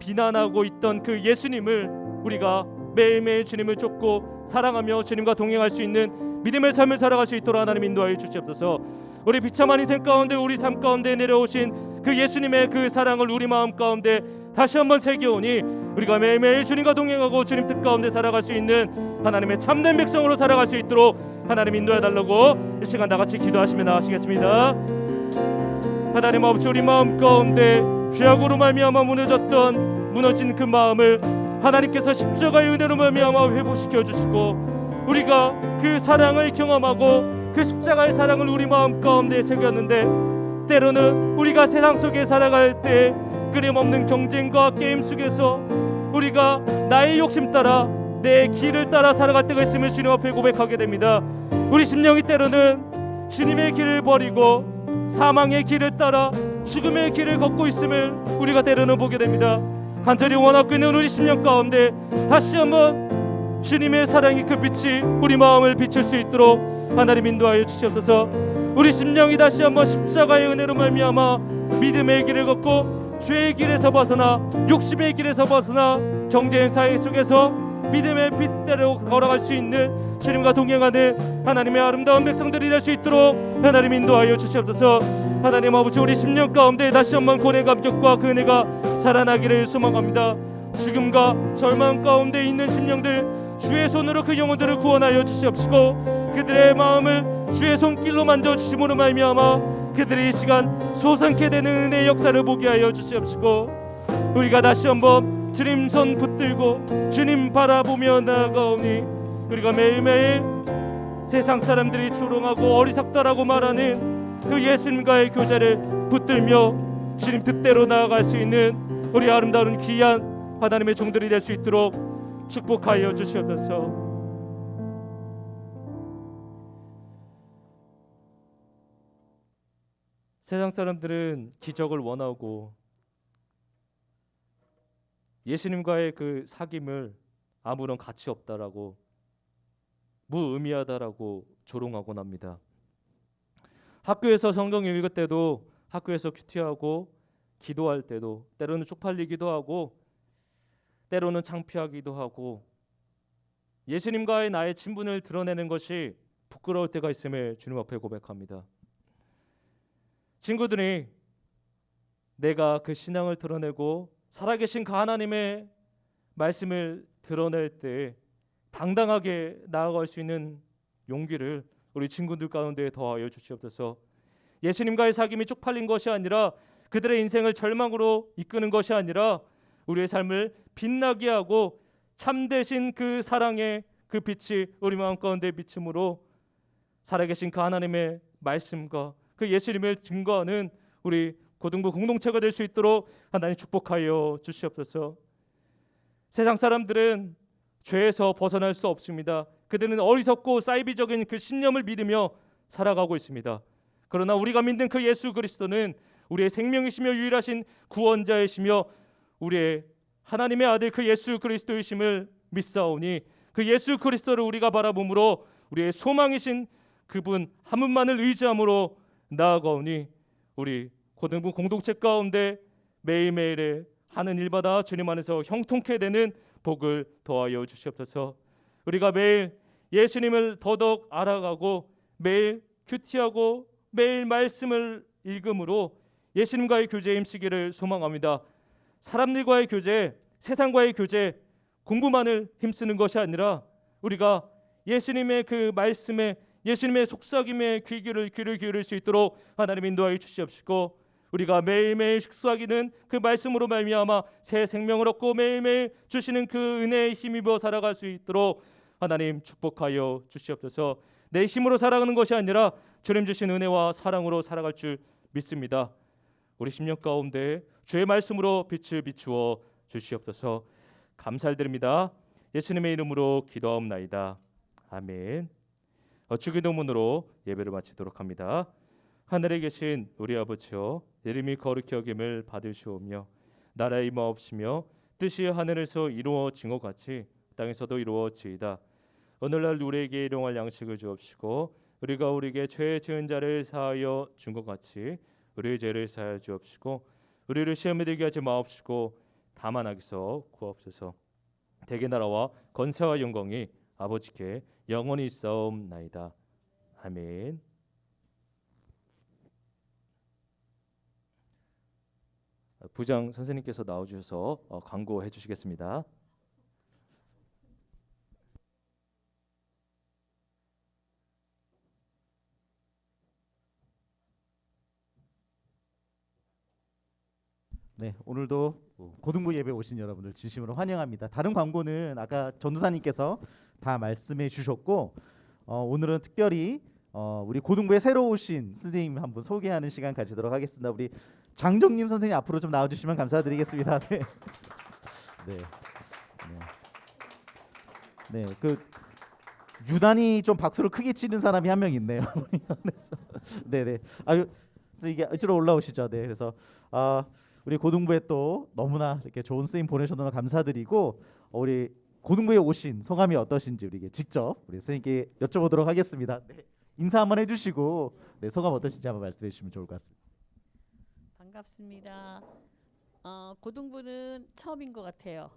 비난하고 있던 그 예수님을 우리가 매일매일 주님을 쫓고 사랑하며 주님과 동행할 수 있는 믿음의 삶을 살아갈 수 있도록 하나님 인도하여 주시옵소서. 우리 비참한 인생 가운데 우리 삶 가운데 내려오신 그 예수님의 그 사랑을 우리 마음 가운데 다시 한번 새겨오니 우리가 매일매일 주님과 동행하고 주님 뜻 가운데 살아갈 수 있는 하나님의 참된 백성으로 살아갈 수 있도록 하나님 인도해 달라고 이 시간 다같이 기도하시며 나가시겠습니다. 하나님 아버지, 우리 마음 가운데 죄악으로 말미암아 무너진 그 마음을 하나님께서 십자가의 은혜로 말미암아 회복시켜 주시고, 우리가 그 사랑을 경험하고 그 십자가의 사랑을 우리 마음 가운데 새겼는데, 때로는 우리가 세상 속에 살아갈 때 끊임없는 경쟁과 게임 속에서 우리가 나의 욕심 따라 내 길을 따라 살아갈 때가 있음을 주님 앞에 고백하게 됩니다. 우리 심령이 때로는 주님의 길을 버리고 사망의 길을 따라 죽음의 길을 걷고 있음을 우리가 때로는 보게 됩니다. 간절히 원하고 있는 우리 심령 가운데 다시 한번 주님의 사랑이 그 빛이 우리 마음을 비출 수 있도록 하나님 인도하여 주시옵소서. 우리 심령이 다시 한번 십자가의 은혜로 말미암아 믿음의 길을 걷고 죄의 길에서 벗어나 욕심의 길에서 벗어나 경쟁 사회 속에서 믿음의 빛대로 걸어갈 수 있는 주님과 동행하는 하나님의 아름다운 백성들이 될 수 있도록 하나님 인도하여 주시옵소서. 하나님 아버지, 우리 10년 가운데 다시 한번 고뇌 감격과 그 은혜가 살아나기를 소망합니다. 죽음과 절망 가운데 있는 심령들, 주의 손으로 그 영혼들을 구원하여 주시옵시고, 그들의 마음을 주의 손길로 만져주심으로 말미암아 그들이 이 시간 소상케 되는 은혜의 역사를 보게 하여 주시옵시고, 우리가 다시 한번 주님 손 붙들고 주님 바라보며 나아가오니, 우리가 매일매일 세상 사람들이 조롱하고 어리석다라고 말하는 그 예수님과의 교제를 붙들며 주님 뜻대로 나아갈 수 있는 우리 아름다운 귀한 하나님의 종들이 될 수 있도록 축복하여 주시옵소서. 세상 사람들은 기적을 원하고 예수님과의 그 사귐을 아무런 가치 없다라고, 무의미하다라고 조롱하곤 합니다. 학교에서 성경 읽을 때도, 학교에서 큐티하고 기도할 때도 때로는 쪽팔리기도 하고 때로는 창피하기도 하고 예수님과의 나의 친분을 드러내는 것이 부끄러울 때가 있음을 주님 앞에 고백합니다. 친구들이 내가 그 신앙을 드러내고 살아계신 그 하나님의 말씀을 드러낼 때 당당하게 나아갈 수 있는 용기를 우리 친구들 가운데 더하여 주시옵소서. 예수님과의 사귐이 쪽팔린 것이 아니라, 그들의 인생을 절망으로 이끄는 것이 아니라 우리의 삶을 빛나게 하고 참되신 그 사랑의 그 빛이 우리 마음 가운데 비춤으로 살아계신 그 하나님의 말씀과 그 예수님을 증거하는 우리 고등부 공동체가 될 수 있도록 하나님 축복하여 주시옵소서. 세상 사람들은 죄에서 벗어날 수 없습니다. 그들은 어리석고 사이비적인 그 신념을 믿으며 살아가고 있습니다. 그러나 우리가 믿는 그 예수 그리스도는 우리의 생명이시며 유일하신 구원자이시며 우리의 하나님의 아들 그 예수 그리스도이심을 믿사오니, 그 예수 그리스도를 우리가 바라봄으로 우리의 소망이신 그분 한 분만을 의지함으로 나아가오니, 우리 고등부 공동체 가운데 매일매일의 하는 일마다 주님 안에서 형통케 되는 복을 더하여 주시옵소서. 우리가 매일 예수님을 더더욱 알아가고 매일 큐티하고 매일 말씀을 읽음으로 예수님과의 교제에 힘쓰기를 소망합니다. 사람들과의 교제, 세상과의 교제, 공부만을 힘쓰는 것이 아니라 우리가 예수님의 그 말씀에, 예수님의 속삭임에 귀를 기울일 수 있도록 하나님 인도하여 주시옵시고, 우리가 매일매일 식수하기는 그 말씀으로 말미암아 새 생명을 얻고 매일매일 주시는 그 은혜에 힘입어 살아갈 수 있도록 하나님 축복하여 주시옵소서. 내 힘으로 살아가는 것이 아니라 주님 주신 은혜와 사랑으로 살아갈 줄 믿습니다. 우리 10년 가운데 주의 말씀으로 빛을 비추어 주시옵소서. 감사드립니다. 예수님의 이름으로 기도하옵나이다. 아멘. 주기도문으로 예배를 마치도록 합니다. 하늘에 계신 우리 아버지여, 이름이 거룩히 여김을 받으시오며 나라의 임하옵시며 뜻이 하늘에서 이루어진 것 같이 땅에서도 이루어지이다. 오늘날 우리에게 일용할 양식을 주옵시고, 우리가 우리에게 죄 지은 자를 사하여 준 것 같이 우리의 죄를 사하여 주옵시고, 우리를 시험에 들게 하지 마옵시고 다만 악에서 구하옵소서. 대개 나라와 권세와 영광이 아버지께 영원히 있사옵나이다. 아멘. 부장 선생님께서 나와주셔서 광고해 주시겠습니다. 네, 오늘도 고등부 예배 오신 여러분들 진심으로 환영합니다. 다른 광고는 아까 전도사님께서 다 말씀해 주셨고, 오늘은 특별히 우리 고등부에 새로 오신 스님 한분 소개하는 시간 가지도록 하겠습니다. 우리 장정님 선생님 앞으로 좀 나와주시면 감사드리겠습니다. 네, 네, 네, 그 유난히 좀 박수를 크게 치는 사람이 한 명 있네요. 그래서 네네, 그래서 이게 이쪽으로 올라오시죠. 네, 그래서 우리 고등부에 또 너무나 이렇게 좋은 쓰임 보내셔서 감사드리고, 우리 고등부에 오신 소감이 어떠신지 우리 직접 우리 스님께 여쭤보도록 하겠습니다. 네, 인사 한번 해주시고 네, 소감 어떠신지 한번 말씀해 주시면 좋을 것 같습니다. 반갑습니다. 고등부는 처음인 것 같아요.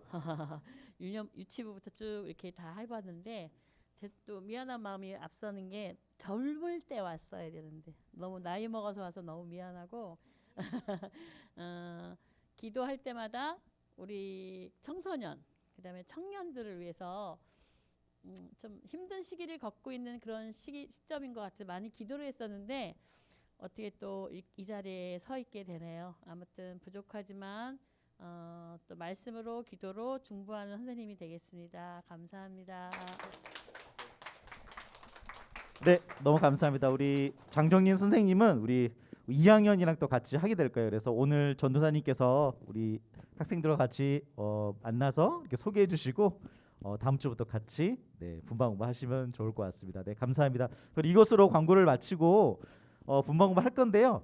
유치부부터 쭉 이렇게 다 해봤는데 또 미안한 마음이 앞서는 게 젊을 때 왔어야 되는데 너무 나이 먹어서 와서 너무 미안하고 기도할 때마다 우리 청소년 그다음에 청년들을 위해서 좀 힘든 시기를 겪고 있는 그런 시점인 것 같아서 많이 기도를 했었는데 어떻게 또 이 자리에 서 있게 되네요. 아무튼 부족하지만 또 말씀으로 기도로 중보하는 선생님이 되겠습니다. 감사합니다. 네, 너무 감사합니다. 우리 장정린 선생님은 우리 2학년이랑 또 같이 하게 될 거예요. 그래서 오늘 전도사님께서 우리 학생들과 같이 만나서 이렇게 소개해 주시고 다음 주부터 같이 분방 공부하시면 좋을 것 같습니다. 네, 감사합니다. 그리고 이것으로 광고를 마치고 분방 공부 할 건데요.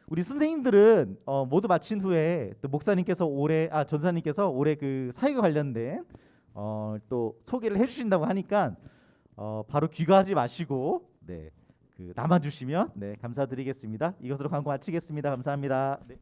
우리 선생님들은 모두 마친 후에 또 목사님께서 전도사님께서 올해 그 사역에 관련된 또 소개를 해주신다고 하니까 바로 귀가하지 마시고 남아주시면 감사드리겠습니다. 이것으로 광고 마치겠습니다. 감사합니다. 네.